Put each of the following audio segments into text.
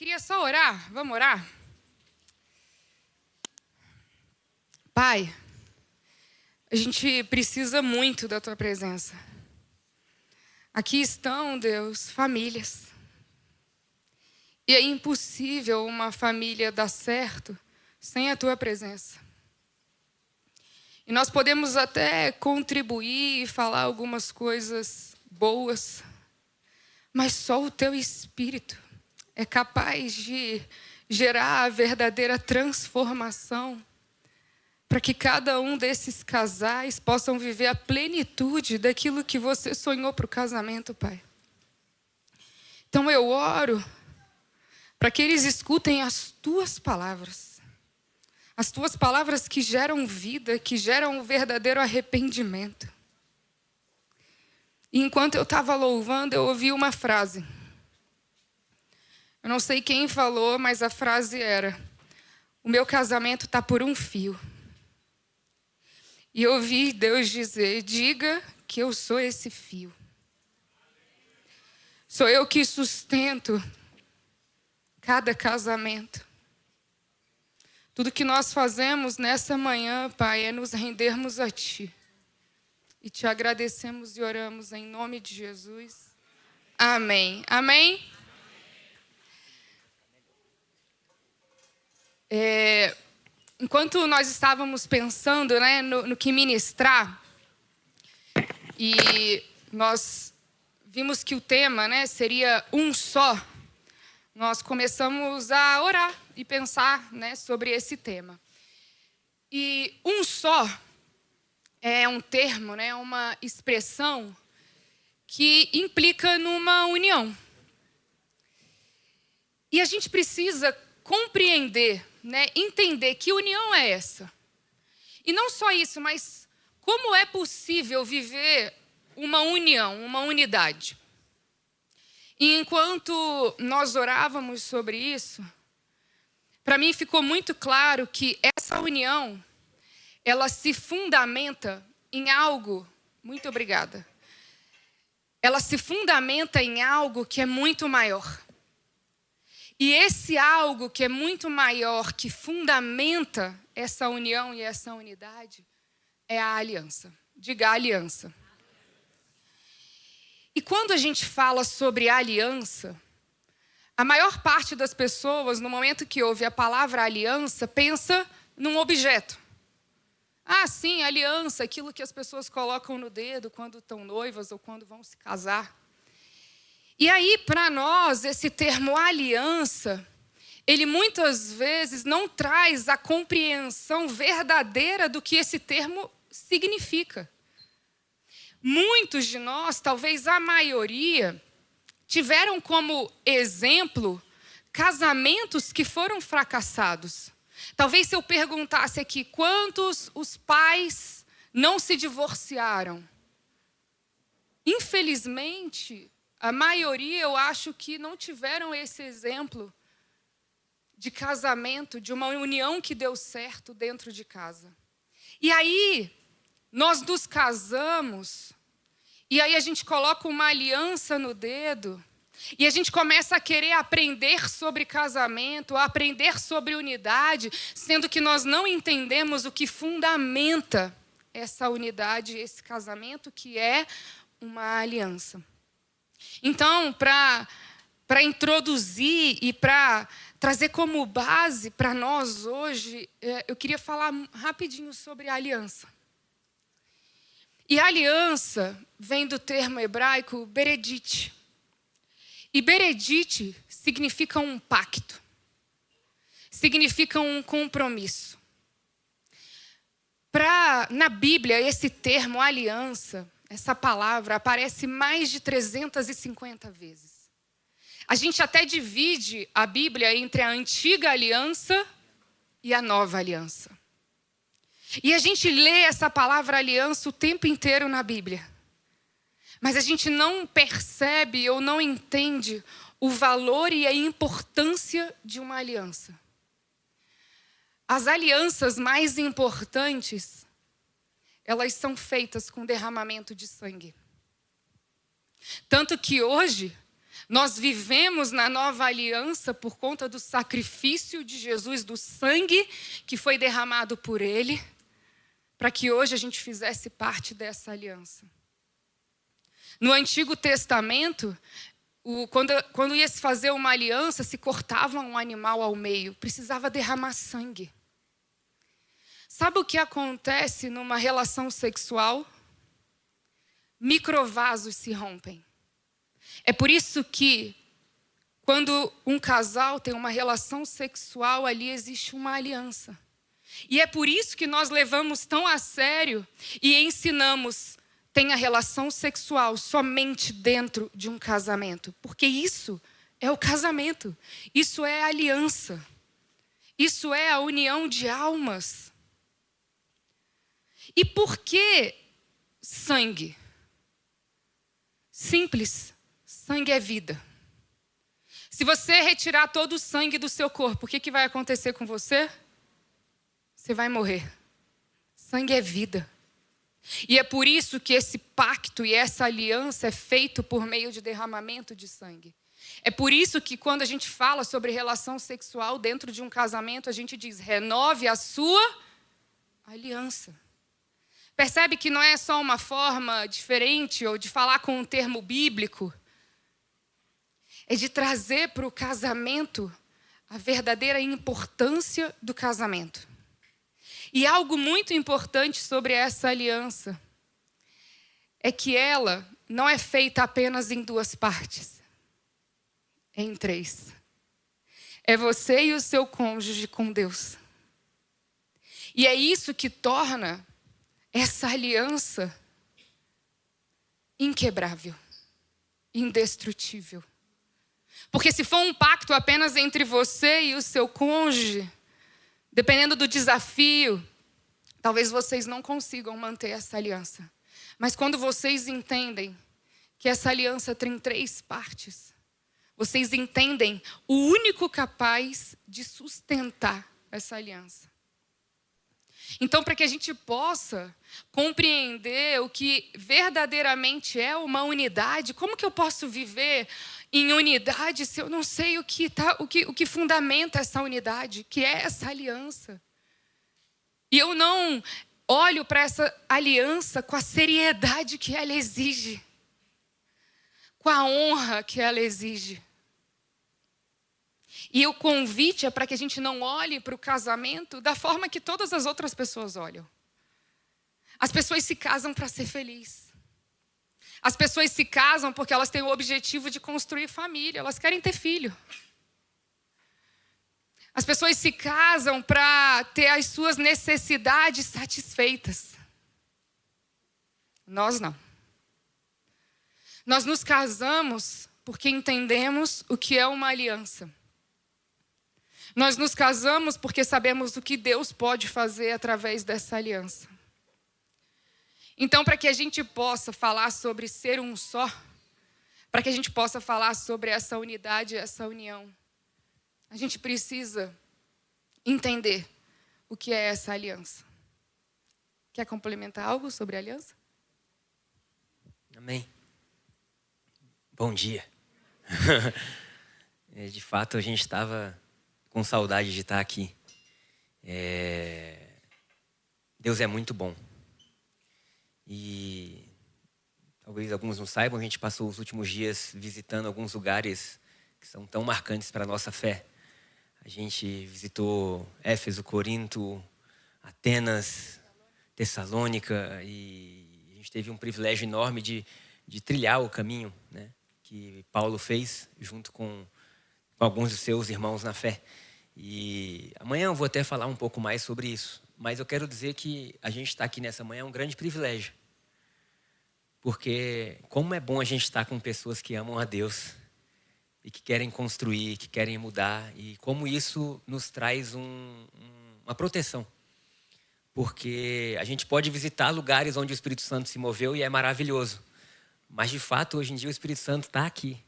Queria só orar, vamos orar? Pai, a gente precisa muito da Tua presença. Aqui estão, Deus, famílias. E é impossível uma família dar certo sem a Tua presença. E nós podemos até contribuir e falar algumas coisas boas, mas só o Teu Espírito é capaz de gerar a verdadeira transformação para que cada um desses casais possam viver a plenitude daquilo que Você sonhou para o casamento, Pai. Então eu oro para que eles escutem as Tuas palavras. As Tuas palavras que geram vida, que geram um verdadeiro arrependimento. E enquanto eu estava louvando, eu ouvi uma frase. Eu não sei quem falou, mas a frase era: o meu casamento está por um fio. E eu ouvi Deus dizer: diga que eu sou esse fio. Sou eu que sustento cada casamento. Tudo que nós fazemos nessa manhã, Pai, é nos rendermos a Ti. E Te agradecemos e oramos em nome de Jesus. Amém. Amém? Enquanto nós estávamos pensando, no que ministrar, e nós vimos que o tema, seria um só, nós começamos a orar e pensar, sobre esse tema. E um só é um termo, uma expressão que implica numa união. E a gente precisa compreender, entender que união é essa. E não só isso, mas como é possível viver uma união, uma unidade. E enquanto nós orávamos sobre isso, para mim ficou muito claro que essa união, ela se fundamenta em algo, muito obrigada, ela se fundamenta em algo que é muito maior. E esse algo que é muito maior, que fundamenta essa união e essa unidade, é a aliança. Diga aliança. E quando a gente fala sobre aliança, a maior parte das pessoas, no momento que ouve a palavra aliança, pensa num objeto. Ah, sim, aliança, aquilo que as pessoas colocam no dedo quando estão noivas ou quando vão se casar. E aí, para nós, esse termo aliança, ele muitas vezes não traz a compreensão verdadeira do que esse termo significa. Muitos de nós, talvez a maioria, tiveram como exemplo casamentos que foram fracassados. Talvez se eu perguntasse aqui, quantos os pais não se divorciaram? Infelizmente, a maioria, eu acho que não tiveram esse exemplo de casamento, de uma união que deu certo dentro de casa. E aí, nós nos casamos, e aí a gente coloca uma aliança no dedo, e a gente começa a querer aprender sobre casamento, a aprender sobre unidade, sendo que nós não entendemos o que fundamenta essa unidade, esse casamento, que é uma aliança. Então, para introduzir e para trazer como base para nós hoje, eu queria falar rapidinho sobre a aliança. E a aliança vem do termo hebraico beredite. E beredite significa um pacto. Significa um compromisso. Na Bíblia, esse termo aliança, essa palavra, aparece mais de 350 vezes. A gente até divide a Bíblia entre a antiga aliança e a nova aliança. E a gente lê essa palavra aliança o tempo inteiro na Bíblia. Mas a gente não percebe ou não entende o valor e a importância de uma aliança. As alianças mais importantes, elas são feitas com derramamento de sangue. Tanto que hoje, Nós vivemos na nova aliança por conta do sacrifício de Jesus, do sangue que foi derramado por Ele, para que hoje a gente fizesse parte dessa aliança. No Antigo Testamento, quando ia se fazer uma aliança, se cortava um animal ao meio, precisava derramar sangue. Sabe o que acontece numa relação sexual? Microvasos se rompem. É por isso que, quando um casal tem uma relação sexual, ali existe uma aliança. E é por isso que nós levamos tão a sério e ensinamos, tenha relação sexual somente dentro de um casamento. Porque isso é o casamento. Isso é a aliança. Isso é a união de almas. E por que sangue? Simples. Sangue é vida. Se você retirar todo o sangue do seu corpo, o que vai acontecer com você? Você vai morrer. Sangue é vida. E é por isso que esse pacto e essa aliança é feito por meio de derramamento de sangue. É por isso que quando a gente fala sobre relação sexual dentro de um casamento, a gente diz, renove a sua aliança. Percebe que não é só uma forma diferente ou de falar com um termo bíblico. É de trazer para o casamento a verdadeira importância do casamento. E algo muito importante sobre essa aliança é que ela não é feita apenas em duas partes. É em três. É você e o seu cônjuge com Deus. E é isso que torna essa aliança inquebrável, indestrutível. Porque se for um pacto apenas entre você e o seu cônjuge, dependendo do desafio, talvez vocês não consigam manter essa aliança. Mas quando vocês entendem que essa aliança tem três partes, vocês entendem o único capaz de sustentar essa aliança. Então, para que a gente possa compreender o que verdadeiramente é uma unidade, como que eu posso viver em unidade se eu não sei o que fundamenta essa unidade, que é essa aliança? E eu não olho para essa aliança com a seriedade que ela exige, com a honra que ela exige. E o convite é para que a gente não olhe para o casamento da forma que todas as outras pessoas olham. As pessoas se casam para ser felizes. As pessoas se casam porque elas têm o objetivo de construir família, elas querem ter filho. As pessoas se casam para ter as suas necessidades satisfeitas. Nós não. Nós nos casamos porque entendemos o que é uma aliança. Nós nos casamos porque sabemos o que Deus pode fazer através dessa aliança. Então, para que a gente possa falar sobre ser um só, para que a gente possa falar sobre essa unidade, essa união, a gente precisa entender o que é essa aliança. Quer complementar algo sobre a aliança? Amém. Bom dia. De fato, a gente estava com saudade de estar aqui. Deus é muito bom. E talvez alguns não saibam, a gente passou os últimos dias visitando alguns lugares que são tão marcantes para a nossa fé. A gente visitou Éfeso, Corinto, Atenas, Tessalônica, e a gente teve um privilégio enorme de trilhar o caminho, né, que Paulo fez junto com alguns dos seus irmãos na fé. E amanhã eu vou até falar um pouco mais sobre isso. Mas eu quero dizer que a gente estar aqui nessa manhã é um grande privilégio. Porque como é bom a gente estar com pessoas que amam a Deus e que querem construir, que querem mudar. E como isso nos traz uma proteção. Porque a gente pode visitar lugares onde o Espírito Santo se moveu e é maravilhoso. Mas de fato, hoje em dia o Espírito Santo está aqui.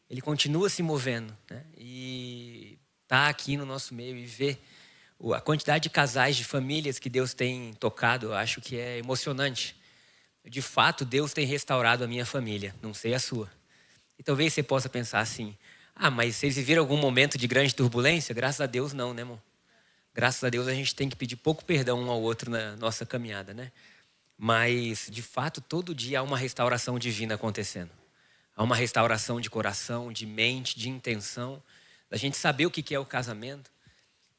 Ele continua se movendo, né? E está aqui no nosso meio e ver a quantidade de casais, de famílias que Deus tem tocado, eu acho que é emocionante. De fato, Deus tem restaurado a minha família, não sei a sua. E talvez você possa pensar assim, mas vocês viveram algum momento de grande turbulência? Graças a Deus não, né, amor? Graças a Deus a gente tem que pedir pouco perdão um ao outro na nossa caminhada, né? Mas, de fato, todo dia há uma restauração divina acontecendo. Há uma restauração de coração, de mente, de intenção, da gente saber o que é o casamento.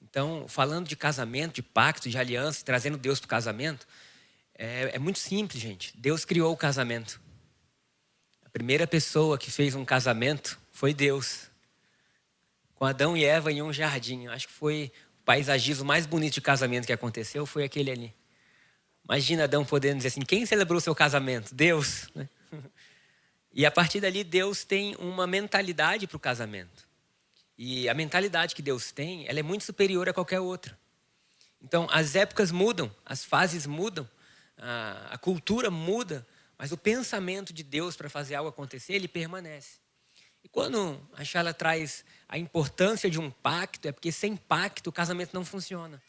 Então, falando de casamento, de pacto, de aliança, trazendo Deus para o casamento, é muito simples, gente. Deus criou o casamento. A primeira pessoa que fez um casamento foi Deus. Com Adão e Eva em um jardim. Acho que foi o paisagismo mais bonito de casamento que aconteceu, foi aquele ali. Imagina Adão podendo dizer assim, quem celebrou o seu casamento? Deus. Né? E a partir dali, Deus tem uma mentalidade para o casamento. E a mentalidade que Deus tem, ela é muito superior a qualquer outra. Então, as épocas mudam, as fases mudam, a cultura muda, mas o pensamento de Deus para fazer algo acontecer, ele permanece. E quando a Shala traz a importância de um pacto, é porque sem pacto o casamento não funciona.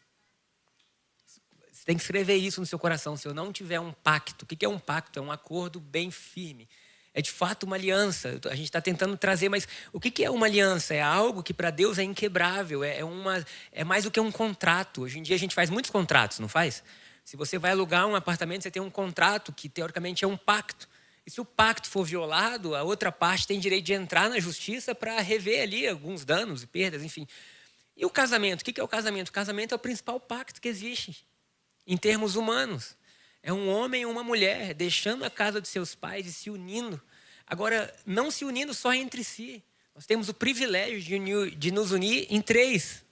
Você tem que escrever isso no seu coração. Se eu não tiver um pacto, o que é um pacto? É um acordo bem firme. É de fato uma aliança. A gente está tentando trazer, mas o que é uma aliança? É algo que para Deus é inquebrável, é mais do que um contrato. Hoje em dia a gente faz muitos contratos, não faz? Se você vai alugar um apartamento, você tem um contrato que teoricamente é um pacto. E se o pacto for violado, a outra parte tem direito de entrar na justiça para rever ali alguns danos e perdas, enfim. E o casamento? O que é o casamento? O casamento é o principal pacto que existe em termos humanos. É um homem e uma mulher deixando a casa de seus pais e se unindo. Agora, não se unindo só entre si. Nós temos o privilégio de nos unir em três.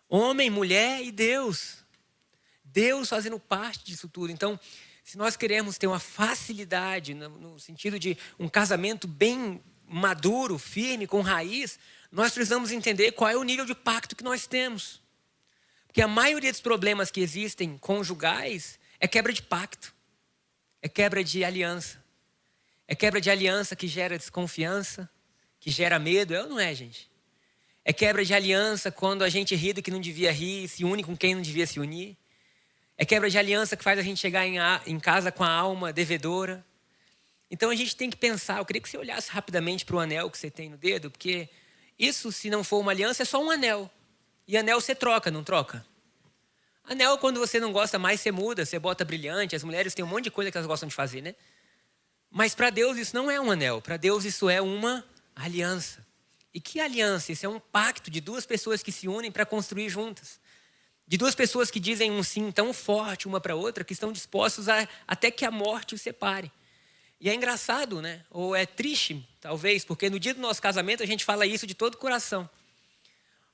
Homem, mulher e Deus. Deus fazendo parte disso tudo. Então, se nós queremos ter uma facilidade, no sentido de um casamento bem maduro, firme, com raiz, nós precisamos entender qual é o nível de pacto que nós temos. Porque a maioria dos problemas que existem conjugais é quebra de pacto, é quebra de aliança. É quebra de aliança que gera desconfiança, que gera medo, é ou não é, gente? É quebra de aliança quando a gente ri do que não devia rir, se une com quem não devia se unir. É quebra de aliança que faz a gente chegar em casa com a alma devedora. Então a gente tem que pensar, eu queria que você olhasse rapidamente para o anel que você tem no dedo, porque isso, se não for uma aliança, é só um anel. E anel você troca, não troca? Anel, quando você não gosta mais, você muda, você bota brilhante. As mulheres têm um monte de coisa que elas gostam de fazer, né? Mas para Deus isso não é um anel. Para Deus isso é uma aliança. E que aliança? Isso é um pacto de duas pessoas que se unem para construir juntas. De duas pessoas que dizem um sim tão forte uma para a outra, que estão dispostos até que a morte os separe. E é engraçado, né? Ou é triste, talvez, porque no dia do nosso casamento a gente fala isso de todo o coração.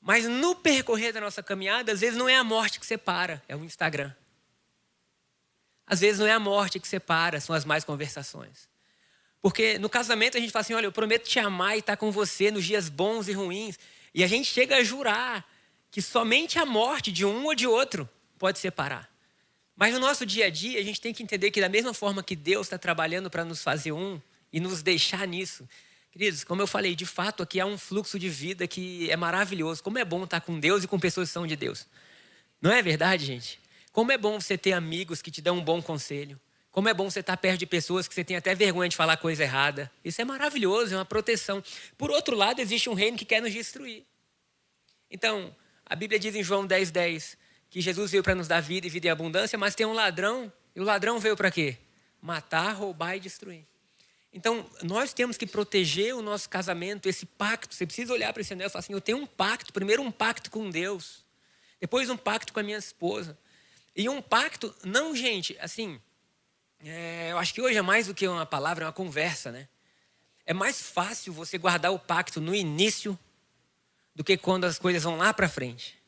Mas no percorrer da nossa caminhada, às vezes não é a morte que separa, é o Instagram. Às vezes não é a morte que separa, são as más conversações. Porque no casamento a gente fala assim, olha, eu prometo te amar e estar com você nos dias bons e ruins. E a gente chega a jurar que somente a morte de um ou de outro pode separar. Mas no nosso dia a dia, a gente tem que entender que da mesma forma que Deus está trabalhando para nos fazer um e nos deixar nisso, queridos, como eu falei, de fato aqui há um fluxo de vida que é maravilhoso. Como é bom estar com Deus e com pessoas que são de Deus. Não é verdade, gente? Como é bom você ter amigos que te dão um bom conselho. Como é bom você estar perto de pessoas que você tem até vergonha de falar coisa errada. Isso é maravilhoso, é uma proteção. Por outro lado, existe um reino que quer nos destruir. Então, a Bíblia diz em João 10:10 que Jesus veio para nos dar vida e vida em abundância, mas tem um ladrão, e o ladrão veio para quê? Matar, roubar e destruir. Então, nós temos que proteger o nosso casamento, esse pacto. Você precisa olhar para esse anel e falar assim, eu tenho um pacto, primeiro um pacto com Deus, depois um pacto com a minha esposa. E um pacto, não, gente, assim, eu acho que hoje é mais do que uma palavra, é uma conversa, né? É mais fácil você guardar o pacto no início do que quando as coisas vão lá para frente.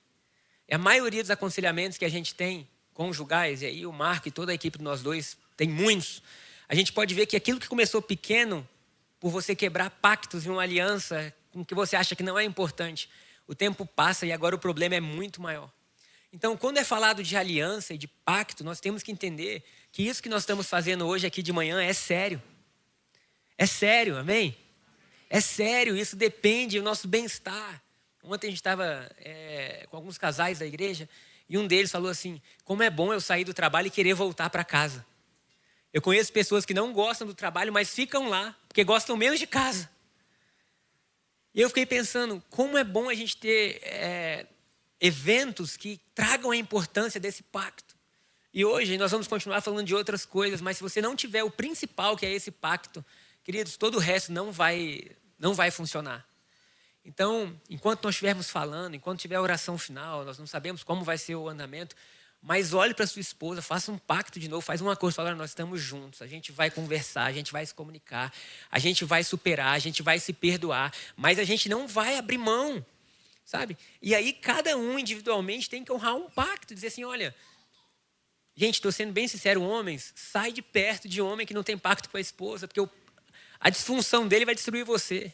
E a maioria dos aconselhamentos que a gente tem, conjugais, e aí o Marco e toda a equipe de nós dois, tem muitos, a gente pode ver que aquilo que começou pequeno, por você quebrar pactos e uma aliança com que você acha que não é importante, o tempo passa e agora o problema é muito maior. Então, quando é falado de aliança e de pacto, nós temos que entender que isso que nós estamos fazendo hoje aqui de manhã é sério. É sério, amém? É sério, isso depende do nosso bem-estar. Ontem a gente estava com alguns casais da igreja e um deles falou assim, como é bom eu sair do trabalho e querer voltar para casa. Eu conheço pessoas que não gostam do trabalho, mas ficam lá, porque gostam menos de casa. E eu fiquei pensando, como é bom a gente ter eventos que tragam a importância desse pacto. E hoje nós vamos continuar falando de outras coisas, mas se você não tiver o principal, que é esse pacto, queridos, todo o resto não vai funcionar. Então, enquanto nós estivermos falando, enquanto tiver a oração final, nós não sabemos como vai ser o andamento, mas olhe para sua esposa, faça um pacto de novo, faz uma coisa, fala, nós estamos juntos, a gente vai conversar, a gente vai se comunicar, a gente vai superar, a gente vai se perdoar, mas a gente não vai abrir mão, sabe? E aí cada um individualmente tem que honrar um pacto, dizer assim, olha, gente, estou sendo bem sincero, homens, sai de perto de homem que não tem pacto com a esposa, porque a disfunção dele vai destruir você.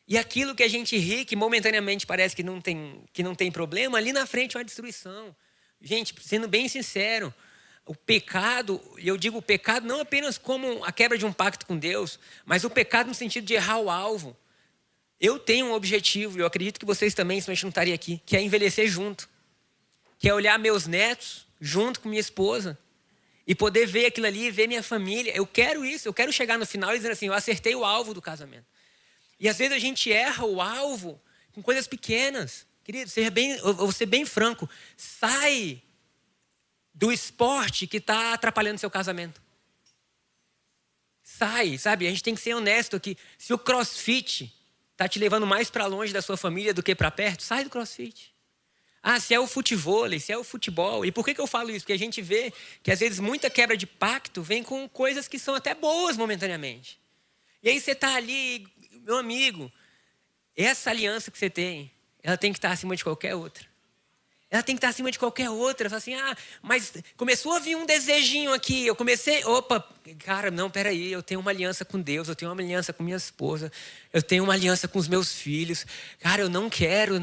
E aquilo que a gente ri, que momentaneamente parece que não tem problema, ali na frente é uma destruição. Gente, sendo bem sincero, o pecado, e eu digo o pecado não apenas como a quebra de um pacto com Deus, mas o pecado no sentido de errar o alvo. Eu tenho um objetivo, e eu acredito que vocês também, senão a gente não estaria aqui, que é envelhecer junto. Que é olhar meus netos junto com minha esposa e poder ver aquilo ali, ver minha família. Eu quero isso, eu quero chegar no final e dizer assim, eu acertei o alvo do casamento. E às vezes a gente erra o alvo com coisas pequenas. Querido, eu vou ser bem franco. Sai do esporte que está atrapalhando seu casamento. Sai, sabe? A gente tem que ser honesto aqui. Se o crossfit está te levando mais para longe da sua família do que para perto, sai do crossfit. Se é o futevôlei, se é o futebol. E por que eu falo isso? Porque a gente vê que às vezes muita quebra de pacto vem com coisas que são até boas momentaneamente. E aí você está ali, meu amigo, essa aliança que você tem, ela tem que estar acima de qualquer outra. Ela tem que estar acima de qualquer outra. Fala assim, mas começou a vir um desejinho aqui. Eu comecei, cara, não, peraí, eu tenho uma aliança com Deus, eu tenho uma aliança com minha esposa, eu tenho uma aliança com os meus filhos. Cara, eu não quero.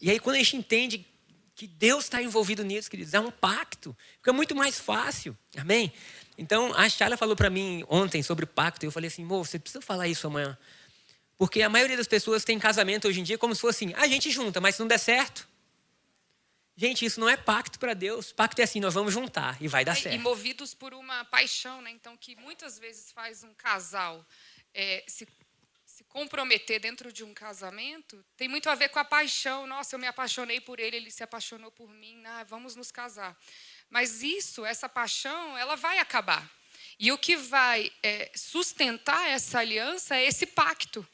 E aí quando a gente entende que Deus está envolvido nisso, queridos, é um pacto, fica muito mais fácil, amém? Então, a Charla falou para mim ontem sobre pacto, e eu falei assim, você precisa falar isso amanhã. Porque a maioria das pessoas tem casamento hoje em dia como se fosse assim, a gente junta, mas se não der certo... Gente, isso não é pacto para Deus. Pacto é assim, nós vamos juntar e vai dar certo. E movidos por uma paixão, né? Então, que muitas vezes faz um casal se comprometer dentro de um casamento, tem muito a ver com a paixão. Nossa, eu me apaixonei por ele, ele se apaixonou por mim, vamos nos casar. Mas essa paixão, ela vai acabar. E o que vai sustentar essa aliança é esse pacto.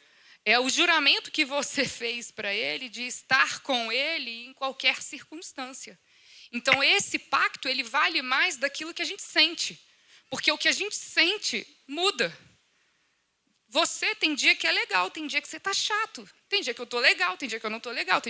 É o juramento que você fez para ele de estar com ele em qualquer circunstância. Então, esse pacto, ele vale mais daquilo que a gente sente. Porque o que a gente sente muda. Você tem dia que é legal, tem dia que você está chato. Tem dia que eu estou legal, tem dia que eu não estou legal.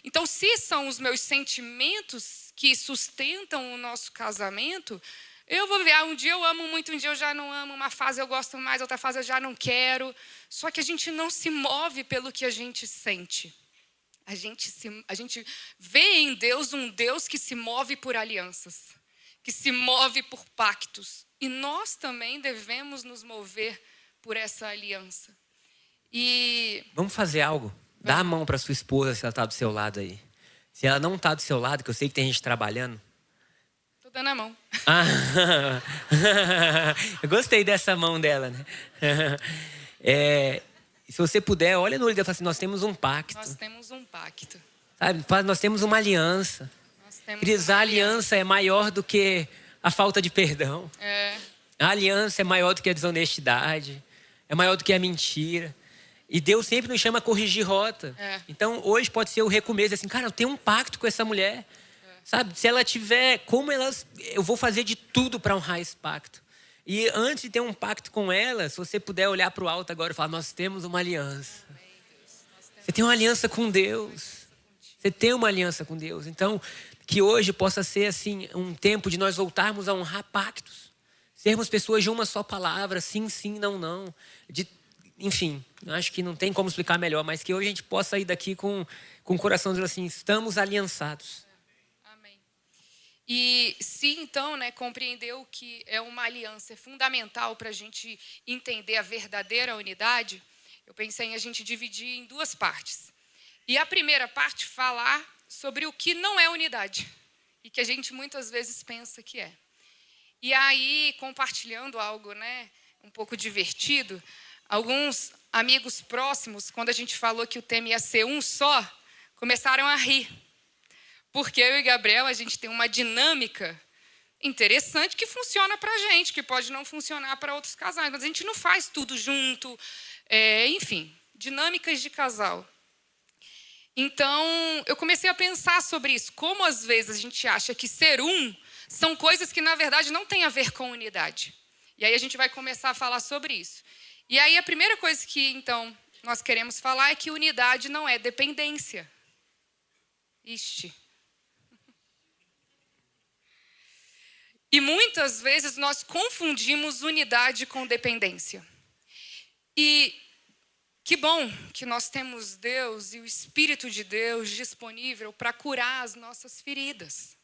Então, se são os meus sentimentos que sustentam o nosso casamento... Eu vou ver, um dia eu amo muito, um dia eu já não amo, uma fase eu gosto mais, outra fase eu já não quero. Só que a gente não se move pelo que a gente sente. A gente vê em Deus um Deus que se move por alianças, que se move por pactos. E nós também devemos nos mover por essa aliança. Vamos fazer algo? Dá a mão para sua esposa se ela está do seu lado aí. Se ela não está do seu lado, que eu sei que tem gente trabalhando, dando a mão. Eu gostei dessa mão dela, né? Se você puder, olha no olho dela e fala assim, nós temos um pacto. Nós temos um pacto. Sabe? Nós temos uma aliança. Queridos, a aliança é maior do que a falta de perdão. A aliança é maior do que a desonestidade. É maior do que a mentira. E Deus sempre nos chama a corrigir rota. Então, hoje pode ser o recomeço. Assim, cara, eu tenho um pacto com essa mulher. Sabe, se ela tiver, eu vou fazer de tudo para honrar esse pacto. E antes de ter um pacto com ela, se você puder olhar para o alto agora e falar, nós temos uma aliança. Você tem uma aliança com Deus. Você tem uma aliança com Deus. Então, que hoje possa ser assim, um tempo de nós voltarmos a honrar pactos. Sermos pessoas de uma só palavra, sim, sim, não, não. Enfim, acho que não tem como explicar melhor, mas que hoje a gente possa sair daqui com o coração dizendo assim, estamos aliançados. E se então, compreender o que é uma aliança é fundamental para a gente entender a verdadeira unidade, eu pensei em a gente dividir em duas partes. E a primeira parte, falar sobre o que não é unidade e que a gente muitas vezes pensa que é. E aí, compartilhando algo um pouco divertido, alguns amigos próximos, quando a gente falou que o tema ia ser um só, começaram a rir. Porque eu e Gabriel, a gente tem uma dinâmica interessante que funciona para a gente, que pode não funcionar para outros casais, mas a gente não faz tudo junto. Enfim, dinâmicas de casal. Então, eu comecei a pensar sobre isso. Como, às vezes, a gente acha que ser um são coisas que, na verdade, não têm a ver com unidade. E aí a gente vai começar a falar sobre isso. E aí a primeira coisa que, então, nós queremos falar é que unidade não é dependência. Ixi. E muitas vezes nós confundimos unidade com dependência. E que bom que nós temos Deus e o Espírito de Deus disponível para curar as nossas feridas.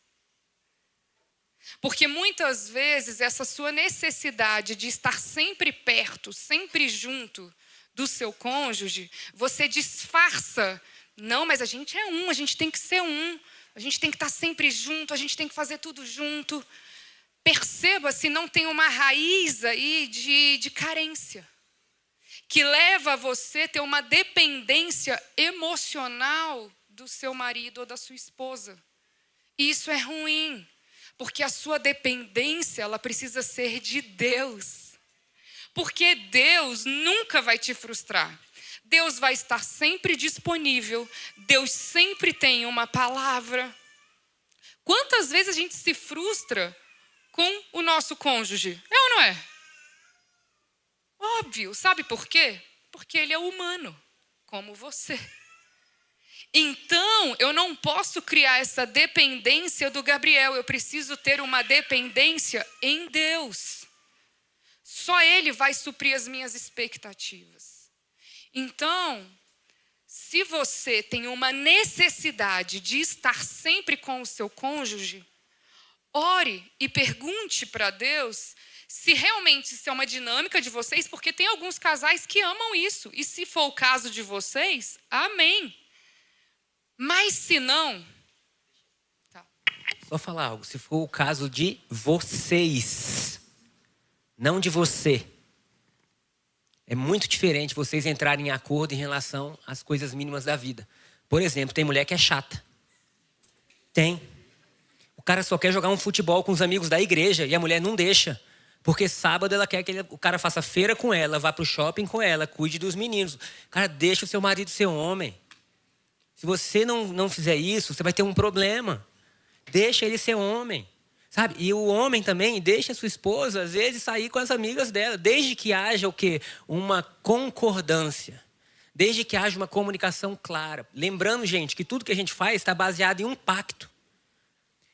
Porque muitas vezes essa sua necessidade de estar sempre perto, sempre junto do seu cônjuge, você disfarça. Não, mas a gente é um, a gente tem que ser um. A gente tem que estar sempre junto, a gente tem que fazer tudo junto. Perceba se não tem uma raiz aí de carência, que leva você a ter uma dependência emocional do seu marido ou da sua esposa. E isso é ruim. Porque a sua dependência, ela precisa ser de Deus. Porque Deus nunca vai te frustrar. Deus vai estar sempre disponível. Deus sempre tem uma palavra. Quantas vezes a gente se frustra com o nosso cônjuge? É ou não é? Óbvio. Sabe por quê? Porque ele é humano, como você. Então, eu não posso criar essa dependência do Gabriel. Eu preciso ter uma dependência em Deus. Só Ele vai suprir as minhas expectativas. Então, se você tem uma necessidade de estar sempre com o seu cônjuge, ore e pergunte para Deus se realmente isso é uma dinâmica de vocês, porque tem alguns casais que amam isso. E se for o caso de vocês, amém. Mas se não... Tá. Só falar algo. Se for o caso de vocês, não de você. É muito diferente vocês entrarem em acordo em relação às coisas mínimas da vida. Por exemplo, tem mulher que é chata. Tem. O cara só quer jogar um futebol com os amigos da igreja e a mulher não deixa. Porque sábado ela quer que o cara faça feira com ela, vá pro shopping com ela, cuide dos meninos. Cara, deixa o seu marido ser homem. Se você não fizer isso, você vai ter um problema. Deixa ele ser homem, sabe? E o homem também deixa a sua esposa, às vezes, sair com as amigas dela. Desde que haja o quê? Uma concordância. Desde que haja uma comunicação clara. Lembrando, gente, que tudo que a gente faz está baseado em um pacto.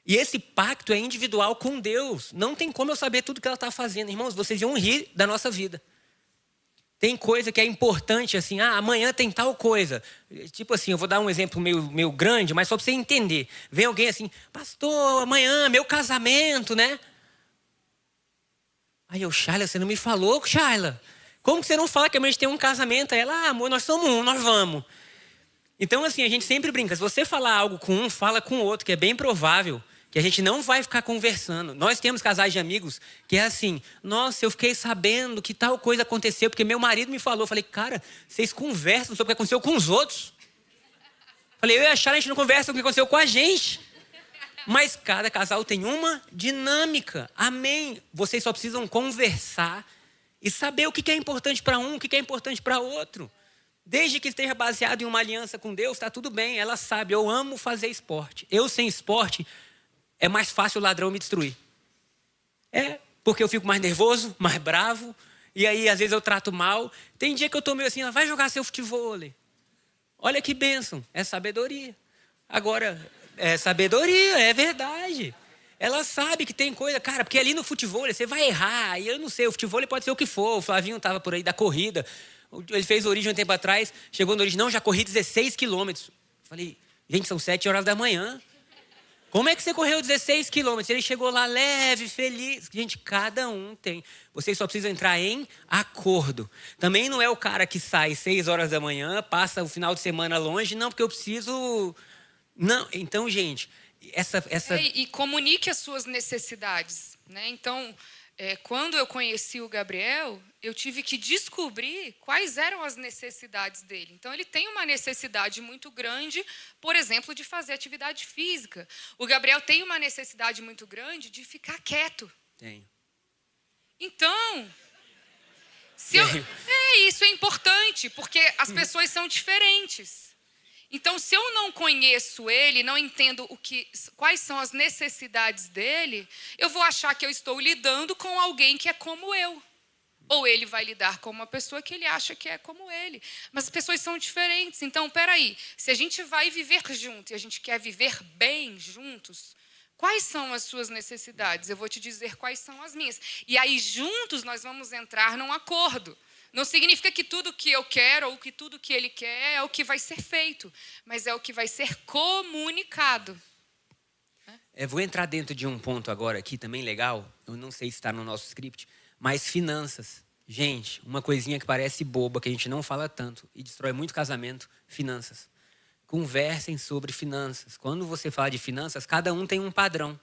E esse pacto é individual com Deus. Não tem como eu saber tudo que ela está fazendo. Irmãos, vocês iam rir da nossa vida. Tem coisa que é importante, assim, amanhã tem tal coisa. Tipo assim, eu vou dar um exemplo meio grande, mas só para você entender. Vem alguém assim, pastor, amanhã, meu casamento, né? Aí eu, Shaila, você não me falou, Shaila? Como que você não fala que amanhã a gente tem um casamento? Aí ela, amor, nós somos um, nós vamos. Então, assim, a gente sempre brinca. Se você falar algo com um, fala com o outro, que é bem provável que a gente não vai ficar conversando. Nós temos casais de amigos que é assim, nossa, eu fiquei sabendo que tal coisa aconteceu, porque meu marido me falou. Eu falei, cara, vocês conversam sobre o que aconteceu com os outros. Falei, eu e a Shaila, a gente não conversa sobre o que aconteceu com a gente. Mas cada casal tem uma dinâmica. Amém. Vocês só precisam conversar e saber o que é importante para um, o que é importante para outro. Desde que esteja baseado em uma aliança com Deus, está tudo bem. Ela sabe, eu amo fazer esporte. Eu sem esporte... é mais fácil o ladrão me destruir. Porque eu fico mais nervoso, mais bravo. E aí, às vezes, eu trato mal. Tem dia que eu estou meio assim, ela vai jogar seu futevôlei. Olha que bênção, é sabedoria. Agora, é sabedoria, é verdade. Ela sabe que tem coisa, cara, porque ali no futevôlei você vai errar. E eu não sei, o futevôlei pode ser o que for. O Flavinho estava por aí da corrida. Ele fez Origem um tempo atrás. Chegou no Origem, não, já corri 16 quilômetros. Falei, gente, são 7 horas da manhã. Como é que você correu 16 quilômetros? Ele chegou lá leve, feliz. Gente, cada um tem. Vocês só precisam entrar em acordo. Também não é o cara que sai 6 horas da manhã, passa o final de semana longe. Não, porque eu preciso... Não, então, gente, essa... E comunique as suas necessidades, né? Então, quando eu conheci o Gabriel, eu tive que descobrir quais eram as necessidades dele. Então, ele tem uma necessidade muito grande, por exemplo, de fazer atividade física. O Gabriel tem uma necessidade muito grande de ficar quieto. Tenho. Então, Tenho. isso é importante, porque as pessoas são diferentes. Então, se eu não conheço ele, não entendo quais são as necessidades dele, eu vou achar que eu estou lidando com alguém que é como eu. Ou ele vai lidar com uma pessoa que ele acha que é como ele. Mas as pessoas são diferentes. Então, peraí, se a gente vai viver junto e a gente quer viver bem juntos, quais são as suas necessidades? Eu vou te dizer quais são as minhas. E aí, juntos, nós vamos entrar num acordo. Não significa que tudo que eu quero ou que tudo que ele quer é o que vai ser feito, mas é o que vai ser comunicado. Vou entrar dentro de um ponto agora aqui também legal, eu não sei se está no nosso script, mas finanças. Gente, uma coisinha que parece boba, que a gente não fala tanto e destrói muito casamento, finanças. Conversem sobre finanças. Quando você fala de finanças, cada um tem um padrão.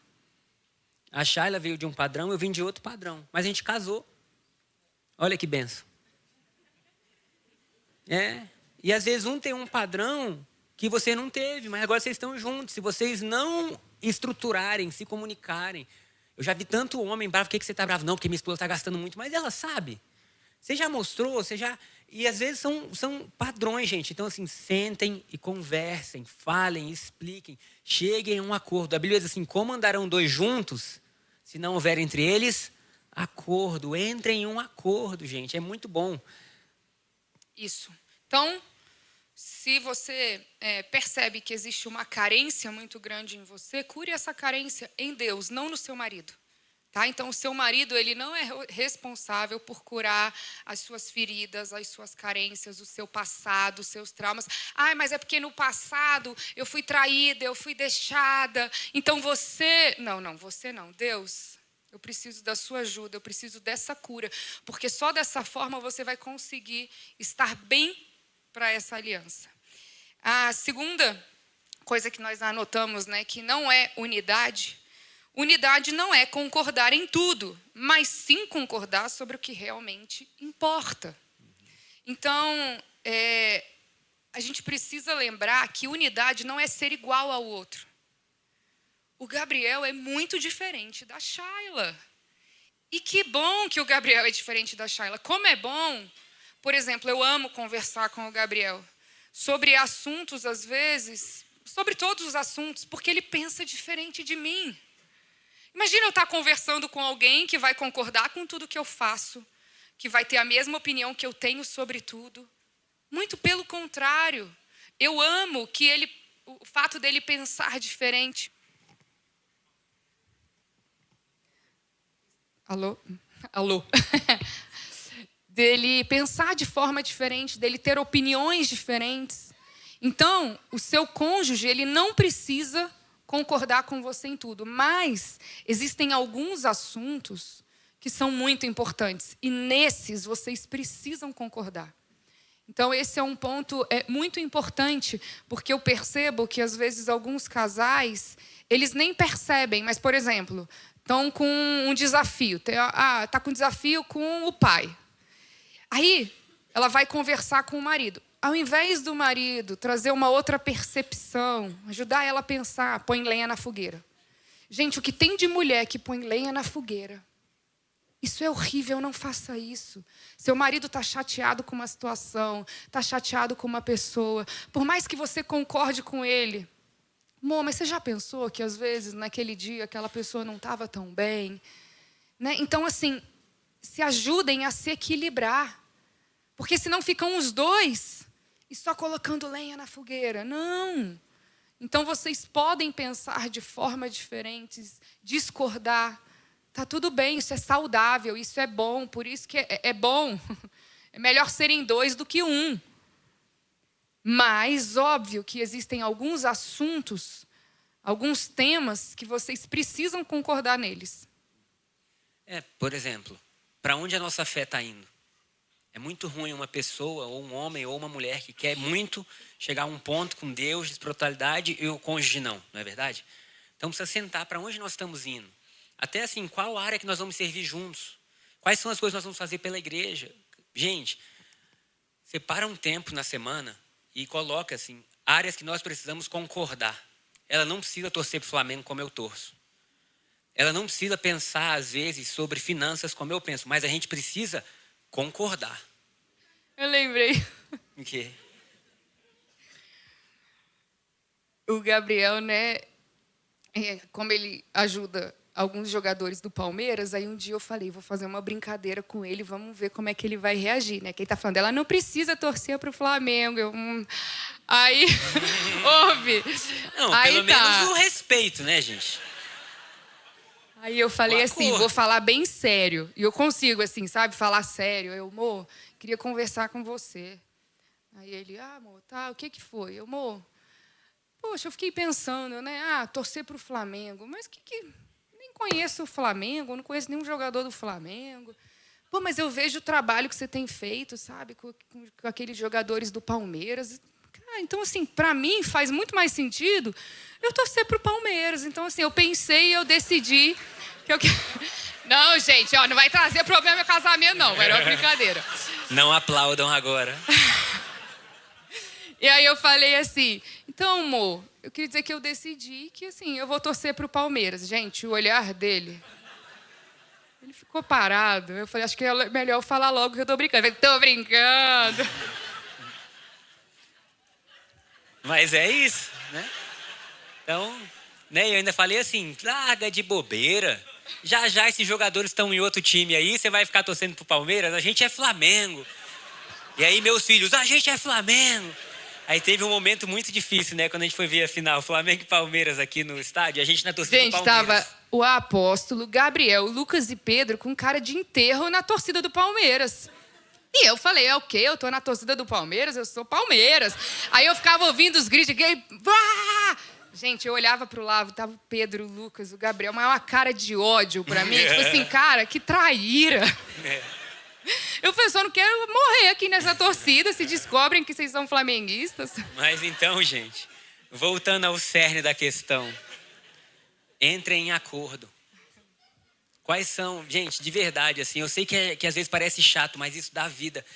A Shayla veio de um padrão, eu vim de outro padrão, mas a gente casou. Olha que benção. E às vezes um tem um padrão que você não teve, mas agora vocês estão juntos. Se vocês não estruturarem, se comunicarem. Eu já vi tanto homem bravo, por que você está bravo? Não, porque minha esposa está gastando muito, mas ela sabe. Você já mostrou, E às vezes são padrões, gente. Então, assim, sentem e conversem, falem, expliquem, cheguem a um acordo. A Bíblia diz assim, como andarão dois juntos, se não houver entre eles acordo? Entrem em um acordo, gente, é muito bom. Isso. Então, se você percebe que existe uma carência muito grande em você, cure essa carência em Deus, não no seu marido. Tá? Então, o seu marido ele não é responsável por curar as suas feridas, as suas carências, o seu passado, os seus traumas. Mas é porque no passado eu fui traída, eu fui deixada. Então, você... Não, você não. Deus... Eu preciso da sua ajuda, eu preciso dessa cura, porque só dessa forma você vai conseguir estar bem para essa aliança. A segunda coisa que nós anotamos, que não é unidade. Unidade não é concordar em tudo, mas sim concordar sobre o que realmente importa. Então, a gente precisa lembrar que unidade não é ser igual ao outro. O Gabriel é muito diferente da Shayla. E que bom que o Gabriel é diferente da Shayla. Como é bom, por exemplo, eu amo conversar com o Gabriel sobre assuntos, às vezes, sobre todos os assuntos, porque ele pensa diferente de mim. Imagina eu estar conversando com alguém que vai concordar com tudo que eu faço, que vai ter a mesma opinião que eu tenho sobre tudo. Muito pelo contrário. Eu amo o fato dele pensar diferente. Alô? Dele pensar de forma diferente, dele ter opiniões diferentes. Então, o seu cônjuge, ele não precisa concordar com você em tudo, mas existem alguns assuntos que são muito importantes e nesses vocês precisam concordar. Então, esse é um ponto muito importante, porque eu percebo que, às vezes, alguns casais, eles nem percebem, mas, por exemplo, estão com um desafio. Está com um desafio com o pai. Aí, ela vai conversar com o marido. Ao invés do marido trazer uma outra percepção, ajudar ela a pensar, põe lenha na fogueira. Gente, o que tem de mulher que põe lenha na fogueira? Isso é horrível, não faça isso. Seu marido está chateado com uma situação, está chateado com uma pessoa. Por mais que você concorde com ele. Amor, mas você já pensou que às vezes naquele dia aquela pessoa não estava tão bem? Então, assim, se ajudem a se equilibrar. Porque senão ficam os dois e só colocando lenha na fogueira. Não. Então, vocês podem pensar de forma diferente, discordar. Tá tudo bem, isso é saudável, isso é bom, por isso que é bom. É melhor serem dois do que um. Mas, óbvio que existem alguns assuntos, alguns temas que vocês precisam concordar neles. Por exemplo, para onde a nossa fé está indo? É muito ruim uma pessoa, ou um homem, ou uma mulher que quer muito chegar a um ponto com Deus, de espiritualidade, e o cônjuge não é verdade? Então precisa sentar para onde nós estamos indo. Até assim, qual área que nós vamos servir juntos? Quais são as coisas que nós vamos fazer pela igreja? Gente, separa um tempo na semana e coloca assim, áreas que nós precisamos concordar. Ela não precisa torcer para o Flamengo como eu torço. Ela não precisa pensar, às vezes, sobre finanças como eu penso, mas a gente precisa concordar. Eu lembrei. Em quê? O Gabriel, né? Como ele ajuda alguns jogadores do Palmeiras, aí um dia eu falei, vou fazer uma brincadeira com ele, vamos ver como é que ele vai reagir, né? Quem tá falando, ela não precisa torcer pro Flamengo. Aí, ouve. Não, aí pelo menos o respeito, né, gente? Aí eu falei assim, vou falar bem sério. E eu consigo, assim, sabe, falar sério. Eu, amor, queria conversar com você. Aí ele, amor, tá, o que foi? Eu, amor, poxa, eu fiquei pensando, né? Torcer pro Flamengo. Mas nem conheço o Flamengo, não conheço nenhum jogador do Flamengo. Pô, mas eu vejo o trabalho que você tem feito, sabe, com aqueles jogadores do Palmeiras. Então, assim, para mim faz muito mais sentido eu torcer pro Palmeiras. Então, assim, eu pensei e eu decidi que eu quero... Não, gente, ó, não vai trazer problema meu casamento, não. Era uma brincadeira. Não aplaudam agora. E aí eu falei assim, então, amor, eu queria dizer que eu decidi que, assim, eu vou torcer pro Palmeiras. Gente, o olhar dele... Ele ficou parado. Eu falei, acho que é melhor eu falar logo que eu tô brincando. Eu falei, tô brincando. Mas é isso, né? Então, né, eu ainda falei assim, larga de bobeira. Já esses jogadores estão em outro time aí, você vai ficar torcendo pro Palmeiras? A gente é Flamengo. E aí meus filhos, a gente é Flamengo. Aí teve um momento muito difícil, né? Quando a gente foi ver a final, Flamengo e Palmeiras aqui no estádio, a gente na torcida do Palmeiras. Gente, tava o apóstolo, Gabriel, Lucas e Pedro com cara de enterro na torcida do Palmeiras. E eu falei, é o quê? Eu tô na torcida do Palmeiras? Eu sou Palmeiras. Aí eu ficava ouvindo os gritos, gente, eu olhava pro lado, tava o Pedro, o Lucas, o Gabriel, mas uma cara de ódio pra mim. Tipo assim, cara, que traíra. Eu falei, só não quero morrer aqui nessa torcida se descobrem que vocês são flamenguistas. Mas então, gente, voltando ao cerne da questão, entrem em acordo. Quais são, gente, de verdade, assim, eu sei que às vezes parece chato, mas isso dá vida.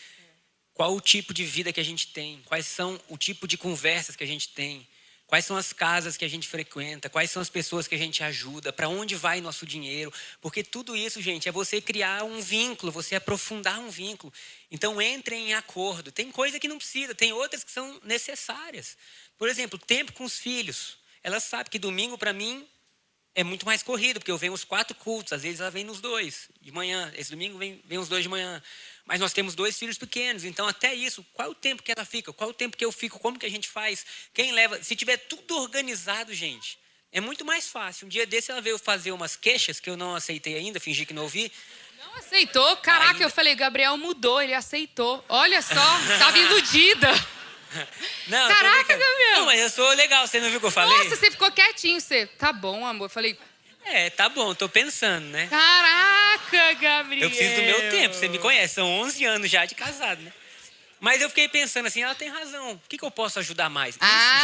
Qual o tipo de vida que a gente tem? Quais são o tipo de conversas que a gente tem? Quais são as casas que a gente frequenta? Quais são as pessoas que a gente ajuda? Para onde vai nosso dinheiro? Porque tudo isso, gente, é você criar um vínculo, você aprofundar um vínculo. Então, entrem em acordo. Tem coisa que não precisa, tem outras que são necessárias. Por exemplo, tempo com os filhos. Ela sabe que domingo, para mim, é muito mais corrido, porque eu venho os 4 cultos. Às vezes ela vem nos 2 de manhã. Esse domingo vem os 2 de manhã. Mas nós temos 2 filhos pequenos, então até isso, qual é o tempo que ela fica? Qual é o tempo que eu fico? Como que a gente faz? Quem leva? Se tiver tudo organizado, gente, é muito mais fácil. Um dia desse ela veio fazer umas queixas que eu não aceitei ainda, fingi que não ouvi. Não aceitou? Caraca, eu falei, Gabriel mudou, ele aceitou. Olha só, estava iludida. Não, caraca, Gabriel. Não, mas eu sou legal, você não viu o que eu falei? Nossa, você ficou quietinho, você. Tá bom, amor. Eu falei... tá bom, tô pensando, né? Caraca, Gabriel. Eu preciso do meu tempo, você me conhece, são 11 anos já de casado, né? Mas eu fiquei pensando assim, ela tem razão, o que eu posso ajudar mais?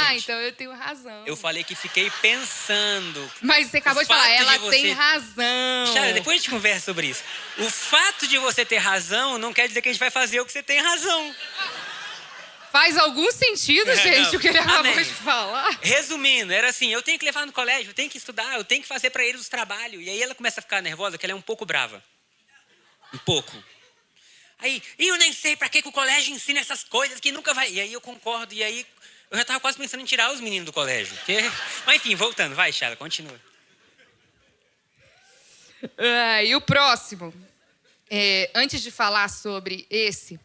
Gente, então eu tenho razão. Eu falei que fiquei pensando. Mas você acabou de falar, ela tem razão. Chara, depois a gente conversa sobre isso. O fato de você ter razão não quer dizer que a gente vai fazer o que você tem razão. Faz algum sentido, gente, o que ele acabou de falar? Resumindo, era assim, eu tenho que levar no colégio, eu tenho que estudar, eu tenho que fazer para eles os trabalhos. E aí ela começa a ficar nervosa, que ela é um pouco brava. Um pouco. Aí, eu nem sei para que o colégio ensina essas coisas que nunca vai... E aí eu concordo, e aí eu já estava quase pensando em tirar os meninos do colégio. Mas enfim, voltando, vai, Chara, continua. E o próximo, antes de falar sobre esse...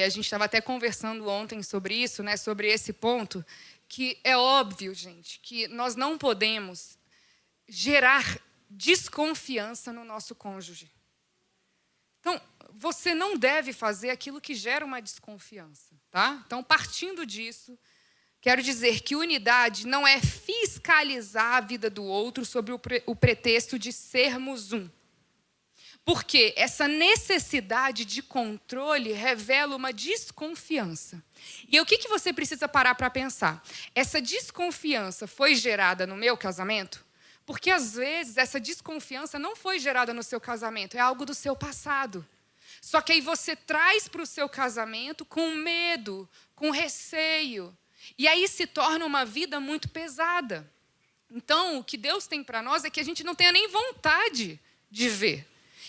a gente estava até conversando ontem sobre isso, né, sobre esse ponto, que é óbvio, gente, que nós não podemos gerar desconfiança no nosso cônjuge. Então, você não deve fazer aquilo que gera uma desconfiança, tá? Então, partindo disso, quero dizer que unidade não é fiscalizar a vida do outro sob o pretexto de sermos um. Porque essa necessidade de controle revela uma desconfiança. E o que você precisa parar para pensar? Essa desconfiança foi gerada no meu casamento? Porque, às vezes, essa desconfiança não foi gerada no seu casamento, é algo do seu passado. Só que aí você traz para o seu casamento com medo, com receio. E aí se torna uma vida muito pesada. Então, o que Deus tem para nós é que a gente não tenha nem vontade de ver.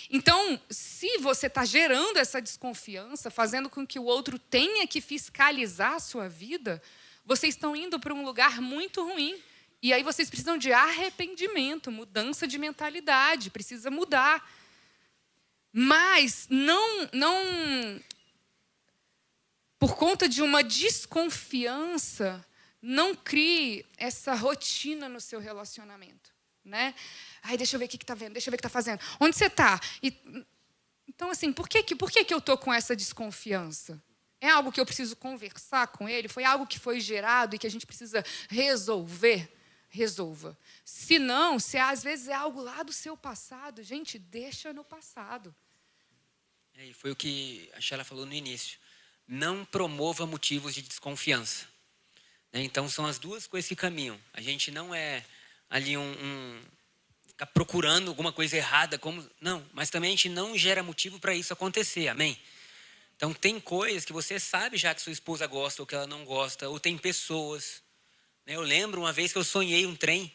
Então, se você está gerando essa desconfiança, fazendo com que o outro tenha que fiscalizar a sua vida, vocês estão indo para um lugar muito ruim. E aí vocês precisam de arrependimento, mudança de mentalidade, precisa mudar. Mas não por conta de uma desconfiança, não crie essa rotina no seu relacionamento, né? Ai, deixa eu ver o que está vendo, deixa eu ver o que está fazendo. Onde você está? Então, assim, por que eu estou com essa desconfiança? É algo que eu preciso conversar com ele? Foi algo que foi gerado e que a gente precisa resolver? Resolva. Se não, se às vezes é algo lá do seu passado, gente, deixa no passado. E foi o que a Sheila falou no início. Não promova motivos de desconfiança. Então, são as duas coisas que caminham. A gente não é ali ficar procurando alguma coisa errada. Não, mas também a gente não gera motivo para isso acontecer. Amém? Então, tem coisas que você sabe já que sua esposa gosta ou que ela não gosta. Ou tem pessoas. Eu lembro uma vez que eu sonhei um trem.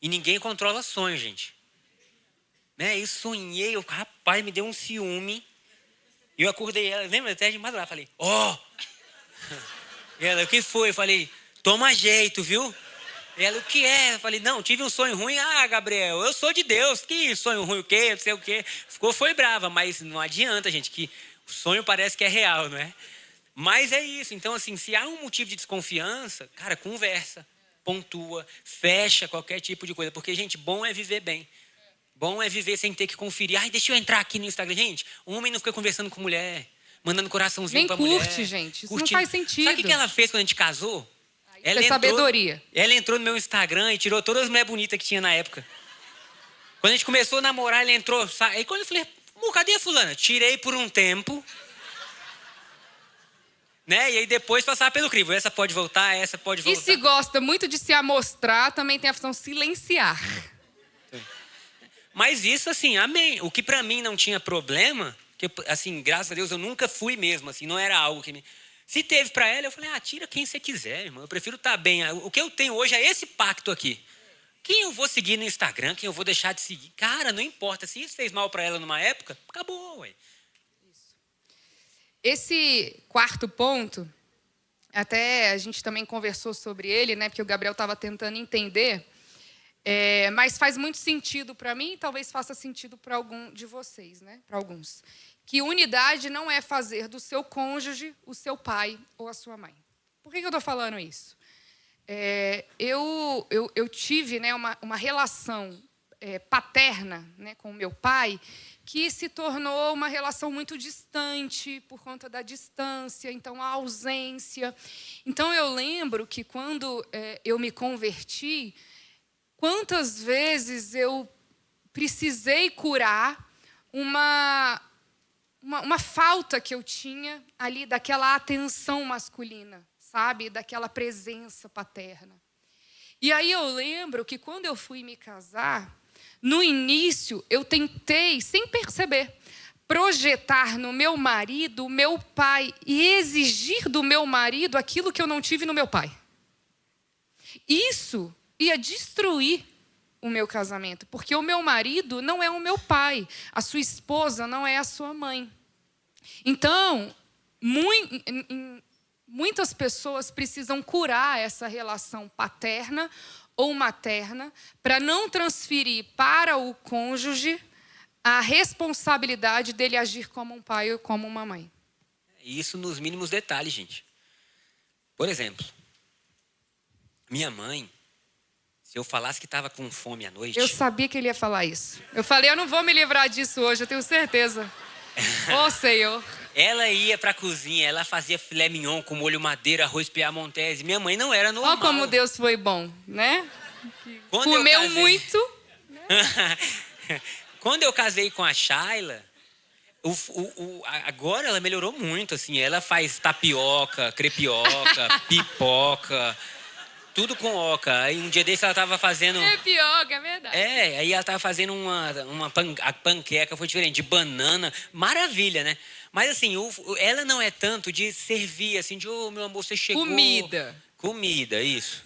E ninguém controla sonho, gente. Eu sonhei, rapaz, me deu um ciúme. E eu acordei ela, lembra até de madrugada, falei, E ela, o que foi? Eu falei, toma jeito, viu? E ela, o que é? Eu falei, não, tive um sonho ruim. Gabriel, eu sou de Deus, que sonho ruim o quê? Não sei o quê. Foi brava, mas não adianta, gente, que o sonho parece que é real, não é? Mas é isso, então assim, se há um motivo de desconfiança, cara, conversa, pontua, fecha qualquer tipo de coisa. Porque, gente, bom é viver bem. Bom é viver sem ter que conferir. Deixa eu entrar aqui no Instagram. Gente, homem não fica conversando com mulher, mandando coraçãozinho pra mulher. Nem curte, gente. Isso não faz sentido. Sabe o que ela fez quando a gente casou? Ela sabedoria. Ela entrou no meu Instagram e tirou todas as mulheres bonitas que tinha na época. Quando a gente começou a namorar, ela entrou. Aí quando eu falei, cadê a fulana? Tirei por um tempo. E aí depois passava pelo crivo. Essa pode voltar, essa pode voltar. E se gosta muito de se amostrar, também tem a função silenciar. Mas isso, assim, amém. O que pra mim não tinha problema, que assim, graças a Deus eu nunca fui mesmo, assim, não era algo que me... Se teve pra ela, eu falei, tira quem você quiser, irmão. Eu prefiro estar bem. O que eu tenho hoje é esse pacto aqui. Quem eu vou seguir no Instagram, quem eu vou deixar de seguir. Cara, não importa. Se isso fez mal pra ela numa época, acabou, ué. Isso. Esse quarto ponto, até a gente também conversou sobre ele, né? Porque o Gabriel estava tentando entender... mas faz muito sentido para mim e talvez faça sentido para algum de vocês, né? Para alguns. Que unidade não é fazer do seu cônjuge o seu pai ou a sua mãe. Por que eu estou falando isso? Eu tive, né, uma relação paterna, né, com o meu pai que se tornou uma relação muito distante por conta da distância, então a ausência. Então eu lembro que quando eu me converti, quantas vezes eu precisei curar uma falta que eu tinha ali daquela atenção masculina, sabe? Daquela presença paterna. E aí eu lembro que quando eu fui me casar, no início eu tentei, sem perceber, projetar no meu marido o meu pai e exigir do meu marido aquilo que eu não tive no meu pai. Isso ia destruir o meu casamento, porque o meu marido não é o meu pai, a sua esposa não é a sua mãe. Então, muitas pessoas precisam curar essa relação paterna ou materna para não transferir para o cônjuge a responsabilidade dele agir como um pai ou como uma mãe. Isso nos mínimos detalhes, gente. Por exemplo, minha mãe, se eu falasse que estava com fome à noite... Eu sabia que ele ia falar isso. Eu falei, eu não vou me livrar disso hoje, eu tenho certeza. Senhor. Ela ia para a cozinha, ela fazia filé mignon com molho madeira, arroz piamontese. Minha mãe não era normal. Olha como Deus foi bom, né? Quando comeu muito. Quando eu casei com a Sheila, agora ela melhorou muito, assim. Ela faz tapioca, crepioca, pipoca... tudo com oca. Aí um dia desse ela tava fazendo... Tapioca, é verdade. Aí ela tava fazendo a panqueca, foi diferente, de banana. Maravilha, né? Mas assim, ela não é tanto de servir, assim, de, ô, meu amor, você chegou... Comida, isso.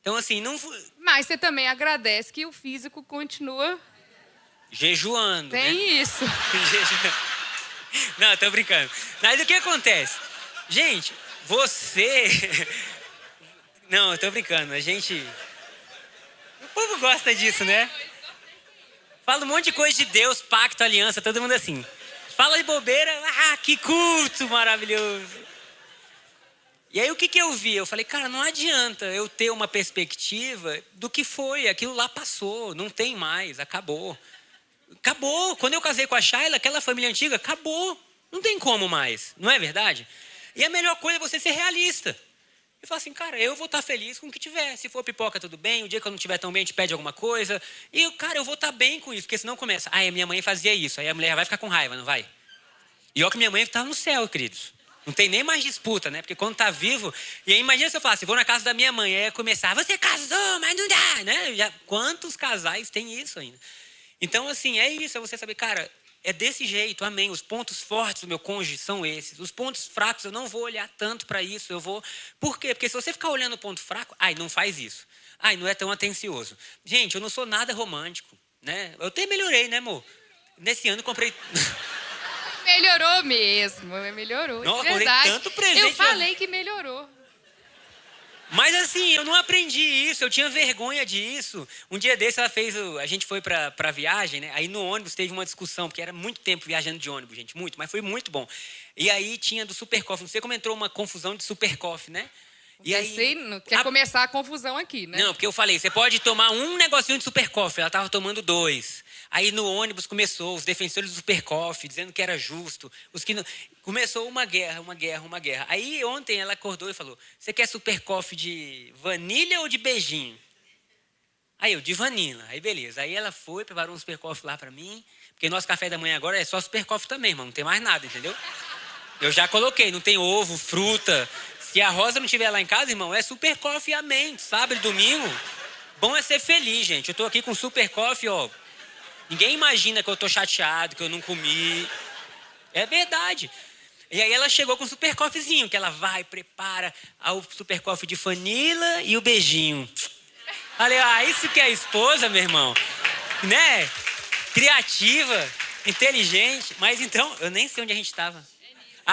Então, assim, não... Mas você também agradece que o físico continua... Jejuando, Tem né? isso. Não, tô brincando. Mas o que acontece? Gente, você... Não, eu tô brincando. A gente... O povo gosta disso, né? Fala um monte de coisa de Deus, pacto, aliança, todo mundo assim. Fala de bobeira, que culto maravilhoso. E aí o que eu vi? Eu falei, cara, não adianta eu ter uma perspectiva do que foi. Aquilo lá passou, não tem mais, acabou. Acabou. Quando eu casei com a Shayla, aquela família antiga, acabou. Não tem como mais, não é verdade? E a melhor coisa é você ser realista. E falar assim, cara, eu vou estar feliz com o que tiver. Se for pipoca, tudo bem. O dia que eu não estiver tão bem, a gente pede alguma coisa. E, cara, eu vou estar bem com isso. Porque senão começa, a minha mãe fazia isso. Aí a mulher vai ficar com raiva, não vai? E olha que minha mãe estava no céu, queridos. Não tem nem mais disputa, né? Porque quando tá vivo... E aí imagina se eu falasse, vou na casa da minha mãe. Aí ia começar, você casou, mas não dá, né? Quantos casais tem isso ainda? Então, assim, é isso. É você saber, cara, é desse jeito, amém. Os pontos fortes do meu cônjuge são esses. Os pontos fracos, eu não vou olhar tanto para isso. Eu vou... Por quê? Porque se você ficar olhando o ponto fraco, não faz isso. Não é tão atencioso. Gente, eu não sou nada romântico, né? Eu até melhorei, né, amor? Nesse ano eu comprei... Melhorou mesmo, melhorou. Não, é verdade. Eu comprei tanto presente. Eu falei que melhorou. Mas assim, eu não aprendi isso, eu tinha vergonha disso. Um dia desse a gente foi pra viagem, né? Aí no ônibus teve uma discussão, porque era muito tempo viajando de ônibus, gente, muito, mas foi muito bom. E aí tinha do Super Coffee, não sei como entrou uma confusão de Super Coffee, né? E aí, não quer começar a confusão aqui, né? Não, porque eu falei, você pode tomar um negocinho de Super Coffee, ela estava tomando 2. Aí no ônibus começou os defensores do Super Coffee, dizendo que era justo. Os que não... Começou uma guerra. Aí ontem ela acordou e falou, você quer Super Coffee de vanilha ou de beijinho? Aí eu, de vanilla. Aí beleza. Aí ela foi, preparou um Super Coffee lá para mim, porque nosso café da manhã agora é só Super Coffee também, irmão, não tem mais nada, entendeu? Eu já coloquei, não tem ovo, fruta. Se a Rosa não estiver lá em casa, irmão, é Super Coffee, amém. Sábado e domingo. Bom é ser feliz, gente. Eu tô aqui com Super Coffee, ó. Ninguém imagina que eu tô chateado, que eu não comi. É verdade. E aí ela chegou com o Super Coffeezinho, que ela vai, prepara o Super Coffee de vanilla e o beijinho. Falei, isso que é esposa, meu irmão. Né? Criativa, inteligente. Mas então, eu nem sei onde a gente estava.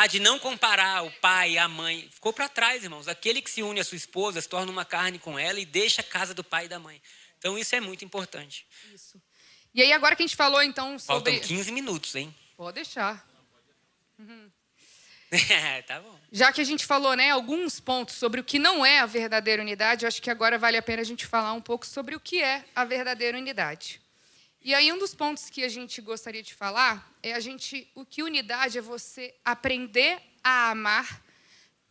De não comparar o pai e a mãe. Ficou para trás, irmãos. Aquele que se une à sua esposa se torna uma carne com ela e deixa a casa do pai e da mãe. Então, isso é muito importante. Isso. E aí, agora que a gente falou, então, sobre... Faltam 15 minutos, hein? Pode deixar. Tá bom. Já que a gente falou, né, alguns pontos sobre o que não é a verdadeira unidade, eu acho que agora vale a pena a gente falar um pouco sobre o que é a verdadeira unidade. E aí, um dos pontos que a gente gostaria de falar é o que unidade é você aprender a amar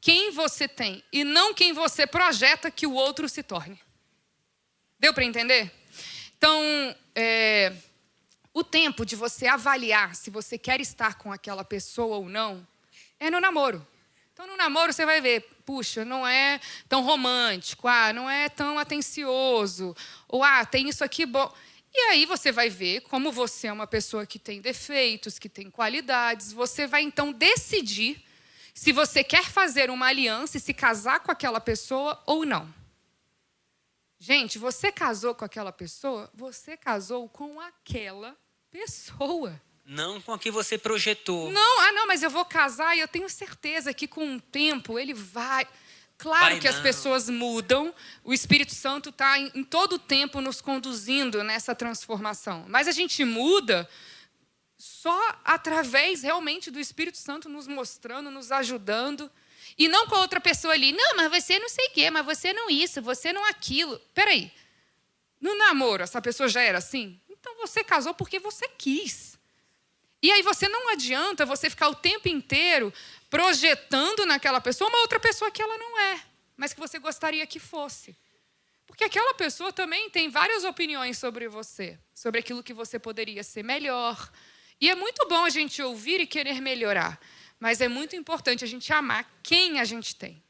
quem você tem e não quem você projeta que o outro se torne. Deu para entender? Então, o tempo de você avaliar se você quer estar com aquela pessoa ou não é no namoro. Então, no namoro, você vai ver, puxa, não é tão romântico, não é tão atencioso, ou, tem isso aqui bom. E aí você vai ver como você é uma pessoa que tem defeitos, que tem qualidades. Você vai, então, decidir se você quer fazer uma aliança e se casar com aquela pessoa ou não. Gente, você casou com aquela pessoa, você casou com aquela pessoa. Não com a que você projetou. Não, mas eu vou casar e eu tenho certeza que com o tempo ele vai... Claro que as pessoas mudam, o Espírito Santo está em todo o tempo nos conduzindo nessa transformação. Mas a gente muda só através realmente do Espírito Santo nos mostrando, nos ajudando. E não com a outra pessoa ali, não, mas você não sei o quê, mas você não isso, você não aquilo. Peraí, no namoro essa pessoa já era assim? Então você casou porque você quis. E aí não adianta você ficar o tempo inteiro projetando naquela pessoa uma outra pessoa que ela não é, mas que você gostaria que fosse. Porque aquela pessoa também tem várias opiniões sobre você, sobre aquilo que você poderia ser melhor. E é muito bom a gente ouvir e querer melhorar, mas é muito importante a gente amar quem a gente tem.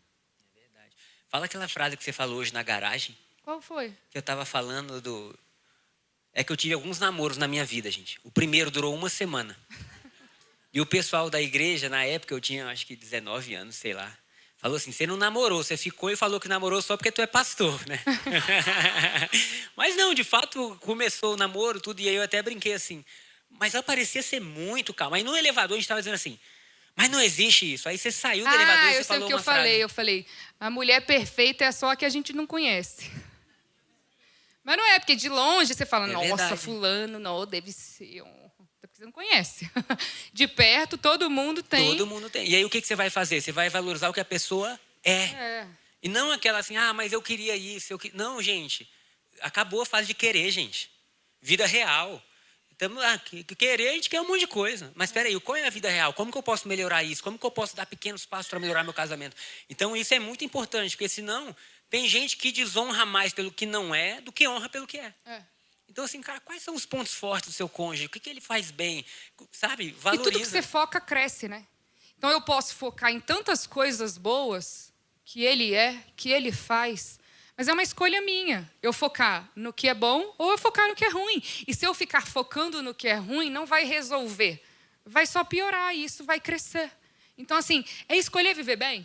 É verdade. Fala aquela frase que você falou hoje na garagem. Qual foi? Que eu estava falando do... É que eu tive alguns namoros na minha vida, gente. O primeiro durou 1 semana. E o pessoal da igreja, na época, eu tinha acho que 19 anos, sei lá. Falou assim, você não namorou, você ficou e falou que namorou só porque tu é pastor, né? Mas não, de fato, começou o namoro, tudo. E aí eu até brinquei assim. Mas ela parecia ser muito calma. Aí no elevador a gente estava dizendo assim, mas não existe isso. Aí você saiu do elevador e você falou uma frase. Eu falei, a mulher perfeita é só a que a gente não conhece. Mas não é, porque de longe você fala, nossa, verdade. fulano, não, deve ser porque você não conhece. De perto, todo mundo tem. Todo mundo tem. E aí o que você vai fazer? Você vai valorizar o que a pessoa é. E não aquela assim, mas eu queria isso. Não, gente, acabou a fase de querer, gente. Vida real. Então, querer, a gente quer um monte de coisa. Mas espera aí, qual é a vida real? Como que eu posso melhorar isso? Como que eu posso dar pequenos passos para melhorar meu casamento? Então, isso é muito importante, porque senão tem gente que desonra mais pelo que não é do que honra pelo que é. Então, assim, cara, quais são os pontos fortes do seu cônjuge? O que ele faz bem? Sabe? Valoriza. E tudo que você foca, cresce, né? Então, eu posso focar em tantas coisas boas que ele é, que ele faz, mas é uma escolha minha. Eu focar no que é bom ou eu focar no que é ruim. E se eu ficar focando no que é ruim, não vai resolver. Vai só piorar e isso vai crescer. Então, assim, é escolher viver bem?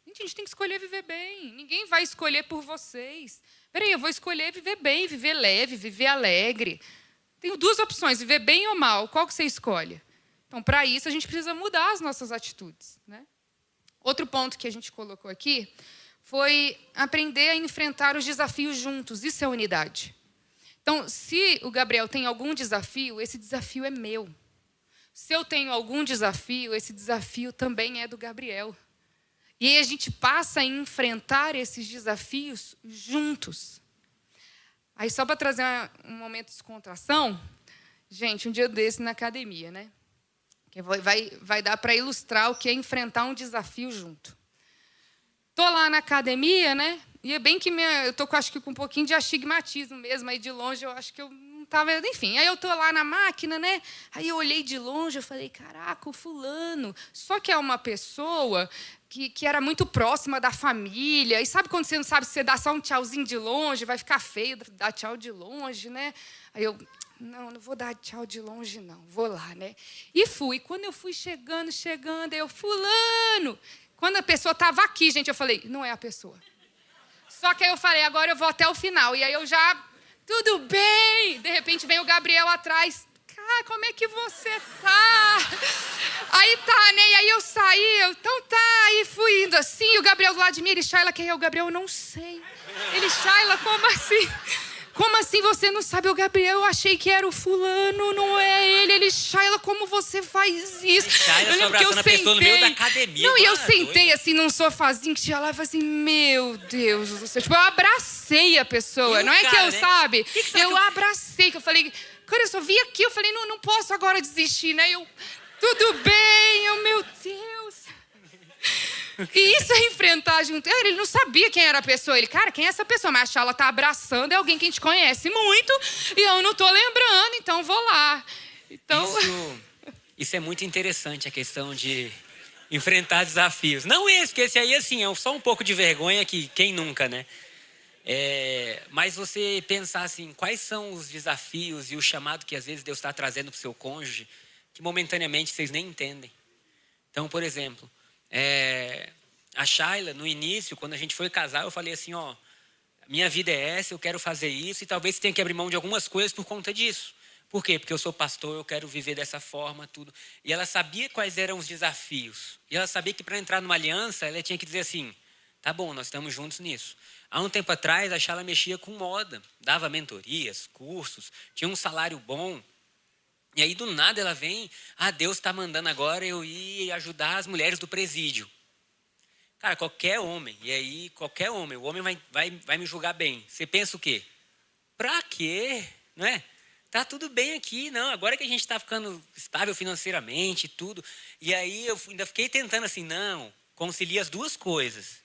Gente, a gente tem que escolher viver bem. Ninguém vai escolher por vocês. Peraí, eu vou escolher viver bem, viver leve, viver alegre. Tenho 2 opções, viver bem ou mal. Qual que você escolhe? Então, para isso, a gente precisa mudar as nossas atitudes, né? Outro ponto que a gente colocou aqui foi aprender a enfrentar os desafios juntos. Isso é unidade. Então, se o Gabriel tem algum desafio, esse desafio é meu. Se eu tenho algum desafio, esse desafio também é do Gabriel. E aí a gente passa a enfrentar esses desafios juntos. Aí, só para trazer um momento de descontração, gente, um dia desse na academia, né? Que vai dar para ilustrar o que é enfrentar um desafio junto. Tô lá na academia, né? E é bem que eu tô acho que com um pouquinho de astigmatismo mesmo, aí de longe eu acho que eu não tava, enfim. Aí eu tô lá na máquina, né? Aí eu olhei de longe, eu falei, caraca, o fulano. Só que é uma pessoa que era muito próxima da família. E sabe quando você não sabe se você dá só um tchauzinho de longe, vai ficar feio dar tchau de longe, né? Aí eu, não vou dar tchau de longe, não. Vou lá, né? E fui. Quando eu fui chegando, eu, fulano. Quando a pessoa estava aqui, gente, eu falei, não é a pessoa. Só que aí eu falei, agora eu vou até o final. E aí eu já, tudo bem. De repente vem o Gabriel atrás. Cara, como é que você tá? Aí tá, né? E aí eu saí, então tá. Aí fui indo assim, o Gabriel do lado de mim, ele, Shayla, quem é o Gabriel? Eu não sei. Ele, Shayla, como assim? Como assim você não sabe o Gabriel? Eu achei que era o fulano, não é ele. Ele, Shayla, como você faz isso? Shayla, só abraçando a pessoa no meio da academia. Não, e eu sentei assim num sofazinho que tinha lá e falei assim, meu Deus do céu. Tipo, eu abracei a pessoa. Não é que eu, né? Sabe? Eu abracei, que eu falei, cara, eu só vi aqui, eu falei, não posso agora desistir, né? Eu, tudo bem, meu Deus. E isso é enfrentar junto. Ele não sabia quem era a pessoa. Ele, cara, quem é essa pessoa? Mas a Shayla tá abraçando, é alguém que a gente conhece muito e eu não tô lembrando, então vou lá. Então... Isso é muito interessante, a questão de enfrentar desafios. Não esse, porque esse aí, assim, é só um pouco de vergonha que quem nunca, né? Mas você pensar assim, quais são os desafios e o chamado que às vezes Deus está trazendo para o seu cônjuge que momentaneamente vocês nem entendem. Então, por exemplo, a Shayla, no início, quando a gente foi casar, eu falei assim, minha vida é essa, eu quero fazer isso e talvez você tenha que abrir mão de algumas coisas por conta disso. Por quê? Porque eu sou pastor, eu quero viver dessa forma, tudo. E ela sabia quais eram os desafios. E ela sabia que para entrar numa aliança, ela tinha que dizer assim, tá bom, nós estamos juntos nisso. Há um tempo atrás, a Shayla mexia com moda, dava mentorias, cursos, tinha um salário bom. E aí, do nada, ela vem, Deus está mandando agora eu ir ajudar as mulheres do presídio. Cara, qualquer homem, o homem vai me julgar bem. Você pensa o quê? Pra quê? Não é? Tá tudo bem aqui, não, agora que a gente está ficando estável financeiramente e tudo. E aí, eu ainda fiquei tentando assim, não, concilia as duas coisas.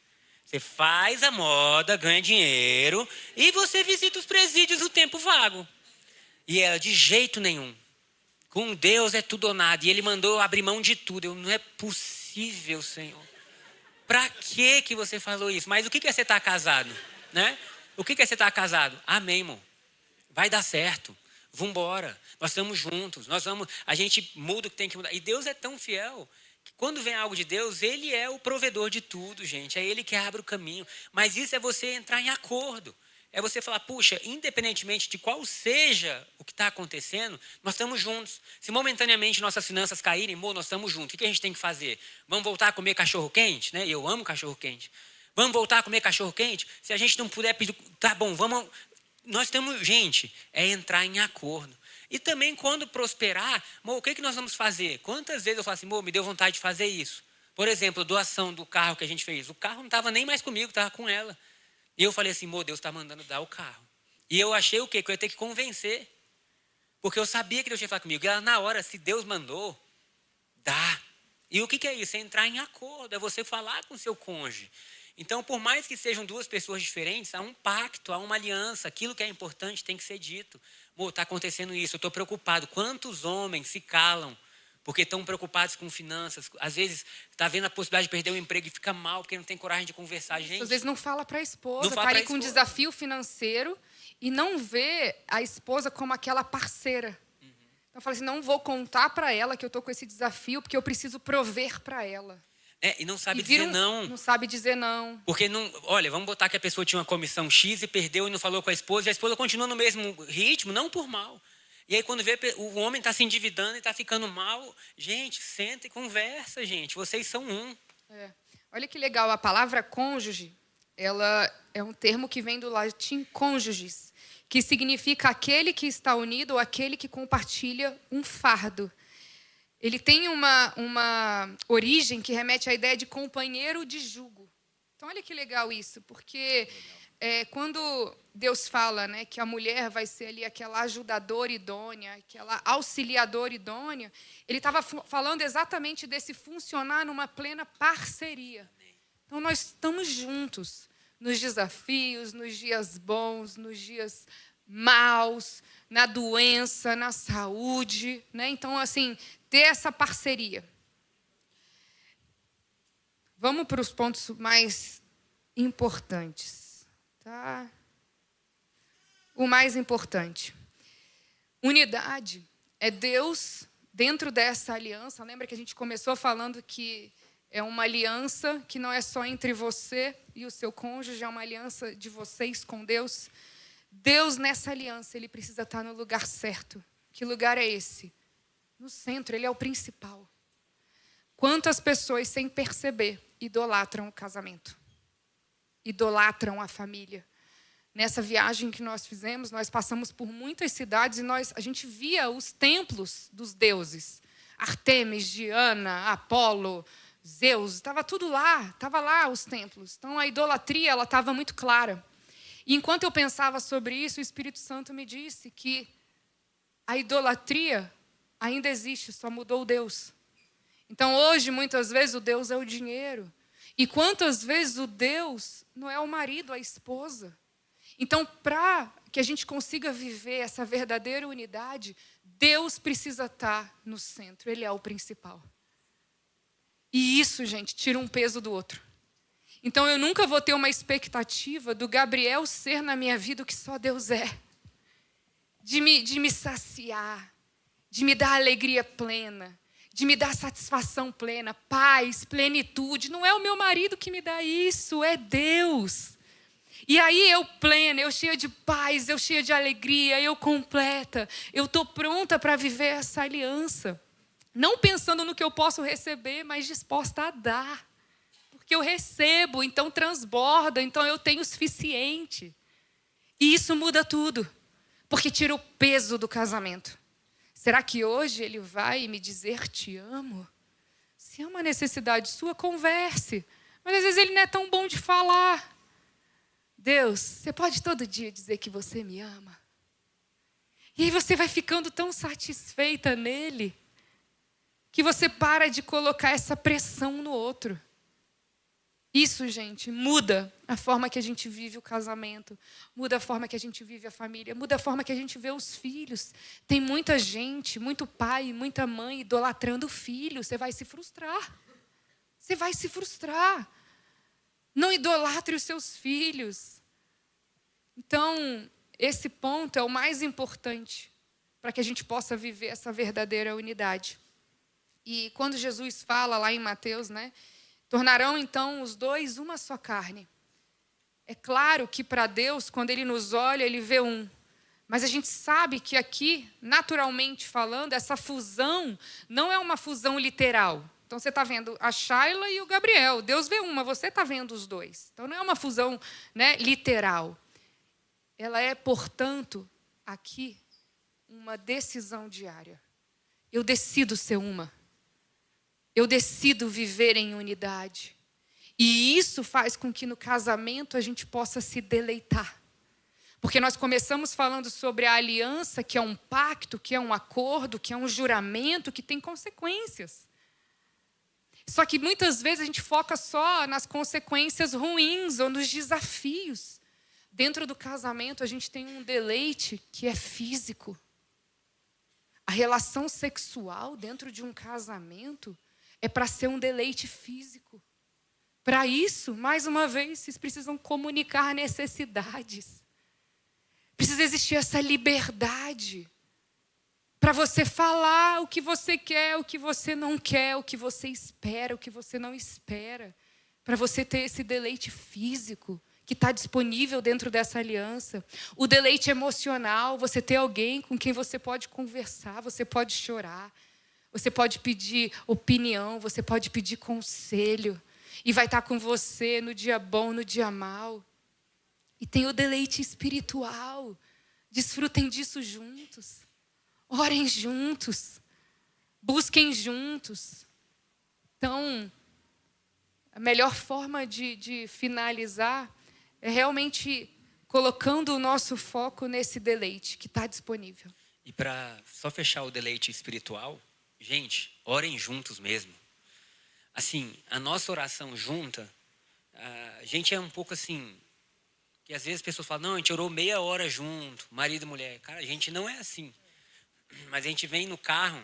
Você faz a moda, ganha dinheiro e você visita os presídios no tempo vago. E ela, de jeito nenhum. Com Deus é tudo ou nada. E Ele mandou eu abrir mão de tudo. Não é possível, Senhor. Pra que você falou isso? Mas o que é você estar casado? Né? O que é você estar casado? Amém, irmão. Vai dar certo. Vambora. Nós estamos juntos. A gente muda o que tem que mudar. E Deus é tão fiel que quando vem algo de Deus, Ele é o provedor de tudo, gente. É Ele que abre o caminho. Mas isso é você entrar em acordo. É você falar, puxa, independentemente de qual seja o que está acontecendo, nós estamos juntos. Se momentaneamente nossas finanças caírem, nós estamos juntos. O que a gente tem que fazer? Vamos voltar a comer cachorro-quente? Né? Eu amo cachorro-quente. Vamos voltar a comer cachorro-quente? Se a gente não puder pedir, tá bom, vamos. Nós temos, gente, é entrar em acordo. E também quando prosperar, o que nós vamos fazer? Quantas vezes eu falo assim, me deu vontade de fazer isso? Por exemplo, doação do carro que a gente fez. O carro não estava nem mais comigo, estava com ela. E eu falei assim, Deus está mandando dar o carro. E eu achei o quê? Que eu ia ter que convencer. Porque eu sabia que Deus tinha falado comigo. E ela, na hora, se Deus mandou, dá. E o que é isso? É entrar em acordo, é você falar com o seu cônjuge. Então, por mais que sejam duas pessoas diferentes, há um pacto, há uma aliança. Aquilo que é importante tem que ser dito. Está acontecendo isso, eu estou preocupado. Quantos homens se calam porque estão preocupados com finanças? Às vezes, está vendo a possibilidade de perder o emprego e fica mal porque não tem coragem de conversar. Gente, às vezes não fala para a esposa, está ali com um desafio financeiro e não vê a esposa como aquela parceira. Então, fala assim, não vou contar para ela que eu estou com esse desafio porque eu preciso prover para ela. E não sabe dizer não. Não sabe dizer não. Porque, olha, vamos botar que a pessoa tinha uma comissão X e perdeu e não falou com a esposa, e a esposa continua no mesmo ritmo, não por mal. E aí, quando vê o homem está se endividando e está ficando mal, gente, senta e conversa, gente. Vocês são um. Olha que legal, a palavra cônjuge, ela é um termo que vem do latim cônjuges, que significa aquele que está unido ou aquele que compartilha um fardo. Ele tem uma origem que remete à ideia de companheiro de jugo. Então, olha que legal isso, porque quando Deus fala, né, que a mulher vai ser ali aquela ajudadora idônea, aquela auxiliadora idônea, ele estava falando exatamente desse funcionar numa plena parceria. Então, nós estamos juntos nos desafios, nos dias bons, nos dias maus, na doença, na saúde, né? Então, assim, ter essa parceria. Vamos para os pontos mais importantes, tá? O mais importante. Unidade é Deus dentro dessa aliança. Lembra que a gente começou falando que é uma aliança que não é só entre você e o seu cônjuge, é uma aliança de vocês com Deus. Deus, nessa aliança, Ele precisa estar no lugar certo. Que lugar é esse? No centro, Ele é o principal. Quantas pessoas, sem perceber, idolatram o casamento? Idolatram a família? Nessa viagem que nós fizemos, nós passamos por muitas cidades e a gente via os templos dos deuses. Artemis, Diana, Apolo, Zeus, estava tudo lá, estava lá os templos. Então, a idolatria ela estava muito clara. E enquanto eu pensava sobre isso, o Espírito Santo me disse que a idolatria ainda existe, só mudou o Deus. Então, hoje, muitas vezes, o Deus é o dinheiro. E quantas vezes o Deus não é o marido, a esposa. Então, para que a gente consiga viver essa verdadeira unidade, Deus precisa estar no centro, Ele é o principal. E isso, gente, tira um peso do outro. Então, eu nunca vou ter uma expectativa do Gabriel ser na minha vida o que só Deus é. De me saciar, de me dar alegria plena, de me dar satisfação plena, paz, plenitude. Não é o meu marido que me dá isso, é Deus. E aí eu plena, eu cheia de paz, eu cheia de alegria, eu completa. Eu estou pronta para viver essa aliança. Não pensando no que eu posso receber, mas disposta a dar. Porque eu recebo, então transborda, então eu tenho o suficiente. E isso muda tudo, porque tira o peso do casamento. Será que hoje ele vai me dizer te amo? Se é uma necessidade sua, converse. Mas às vezes ele não é tão bom de falar. Deus, você pode todo dia dizer que você me ama? E aí você vai ficando tão satisfeita nele, que você para de colocar essa pressão no outro. Isso, gente, muda a forma que a gente vive o casamento, muda a forma que a gente vive a família, muda a forma que a gente vê os filhos. Tem muita gente, muito pai, muita mãe idolatrando o filho. Você vai se frustrar. Você vai se frustrar. Não idolatre os seus filhos. Então, esse ponto é o mais importante para que a gente possa viver essa verdadeira unidade. E quando Jesus fala lá em Mateus, né? Tornarão então os dois uma só carne. É claro que para Deus, quando Ele nos olha, Ele vê um. Mas a gente sabe que aqui, naturalmente falando, essa fusão não é uma fusão literal. Então você está vendo a Shayla e o Gabriel. Deus vê um, mas você está vendo os dois. Então não é uma fusão, né, literal. Ela é, portanto, aqui, uma decisão diária. Eu decido ser uma. Eu decido viver em unidade. E isso faz com que no casamento a gente possa se deleitar. Porque nós começamos falando sobre a aliança, que é um pacto, que é um acordo, que é um juramento, que tem consequências. Só que muitas vezes a gente foca só nas consequências ruins ou nos desafios. Dentro do casamento a gente tem um deleite que é físico. A relação sexual dentro de um casamento é para ser um deleite físico. Para isso, mais uma vez, vocês precisam comunicar necessidades. Precisa existir essa liberdade para você falar o que você quer, o que você não quer, o que você espera, o que você não espera. Para você ter esse deleite físico que está disponível dentro dessa aliança. O deleite emocional, você ter alguém com quem você pode conversar, você pode chorar, você pode pedir opinião, você pode pedir conselho. E vai estar com você no dia bom, no dia mau. E tem o deleite espiritual. Desfrutem disso juntos. Orem juntos. Busquem juntos. Então, a melhor forma de finalizar é realmente colocando o nosso foco nesse deleite que está disponível. E para só fechar o deleite espiritual, gente, orem juntos mesmo. Assim, a nossa oração junta, a gente é um pouco assim... que às vezes as pessoas falam, não, a gente orou meia hora junto, marido e mulher. Cara, a gente não é assim. Mas a gente vem no carro,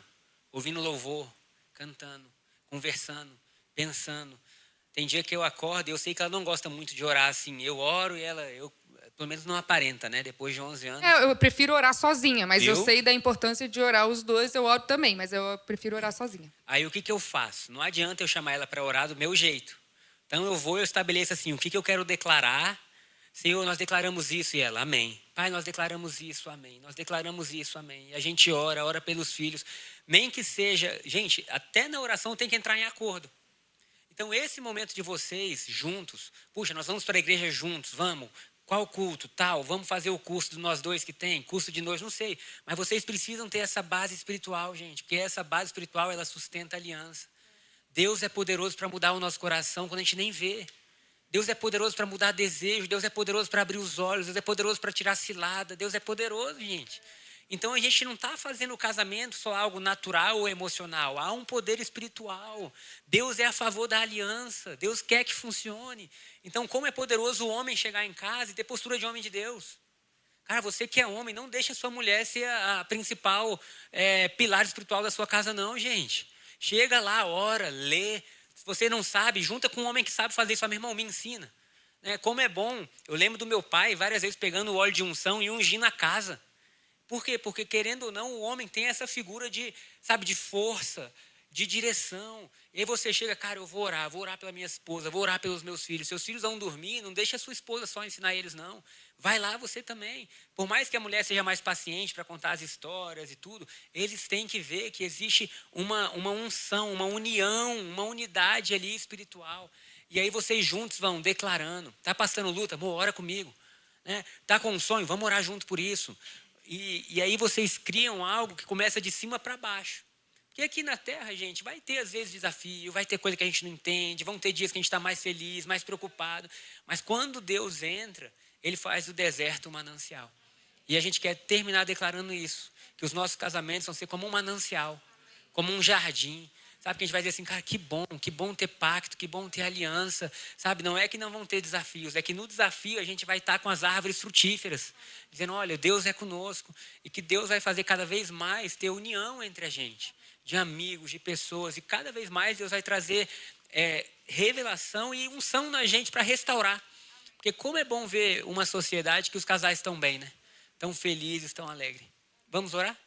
ouvindo louvor, cantando, conversando, pensando. Tem dia que eu acordo e eu sei que ela não gosta muito de orar assim. Eu oro e ela, pelo menos não aparenta, né? Depois de 11 anos. Eu prefiro orar sozinha, mas Viu? eu sei da importância de orar os dois, eu oro também, mas eu prefiro orar sozinha. Aí o que eu faço? Não adianta eu chamar ela para orar do meu jeito. Então eu estabeleço assim, o que eu quero declarar. Senhor, nós declaramos isso, e ela, amém. Pai, nós declaramos isso, amém. Nós declaramos isso, amém. E a gente ora pelos filhos. Nem que seja... Gente, até na oração tem que entrar em acordo. Então, esse momento de vocês juntos... Puxa, nós vamos para a igreja juntos, vamos. Qual culto? Tal. Vamos fazer o curso de nós dois que tem. Curso de nós, não sei. Mas vocês precisam ter essa base espiritual, gente. Porque essa base espiritual, ela sustenta a aliança. Deus é poderoso para mudar o nosso coração quando a gente nem vê. Deus é poderoso para mudar desejo, Deus é poderoso para abrir os olhos, Deus é poderoso para tirar cilada, Deus é poderoso, gente. Então a gente não está fazendo o casamento só algo natural ou emocional, há um poder espiritual. Deus é a favor da aliança, Deus quer que funcione. Então como é poderoso o homem chegar em casa e ter postura de homem de Deus? Cara, você que é homem, não deixa a sua mulher ser a principal pilar espiritual da sua casa não, gente. Chega lá, ora, lê. Se você não sabe, junta com um homem que sabe fazer isso. Meu irmão, me ensina. Como é bom. Eu lembro do meu pai várias vezes pegando o óleo de unção e ungindo a casa. Por quê? Porque querendo ou não, o homem tem essa figura de força, de direção. E aí você chega, cara, eu vou orar pela minha esposa, vou orar pelos meus filhos. Seus filhos vão dormir, não deixa a sua esposa só ensinar eles, não. Vai lá você também. Por mais que a mulher seja mais paciente para contar as histórias e tudo, eles têm que ver que existe uma unção, uma união, uma unidade ali espiritual. E aí vocês juntos vão declarando. Está passando luta? Amor, ora comigo. Está com um sonho? Vamos orar junto por isso. E aí vocês criam algo que começa de cima para baixo. Porque aqui na Terra, gente, vai ter às vezes desafio, vai ter coisa que a gente não entende, vão ter dias que a gente está mais feliz, mais preocupado. Mas quando Deus entra, Ele faz do deserto um manancial. E a gente quer terminar declarando isso, que os nossos casamentos vão ser como um manancial, como um jardim. Sabe, que a gente vai dizer assim, cara, que bom ter pacto, que bom ter aliança. Sabe, não é que não vão ter desafios, é que no desafio a gente vai estar com as árvores frutíferas, dizendo, olha, Deus é conosco, e que Deus vai fazer cada vez mais ter união entre a gente. de amigos, de pessoas. E cada vez mais Deus vai trazer revelação e unção na gente para restaurar. Porque como é bom ver uma sociedade que os casais estão bem, né? Tão felizes, tão alegres. Vamos orar?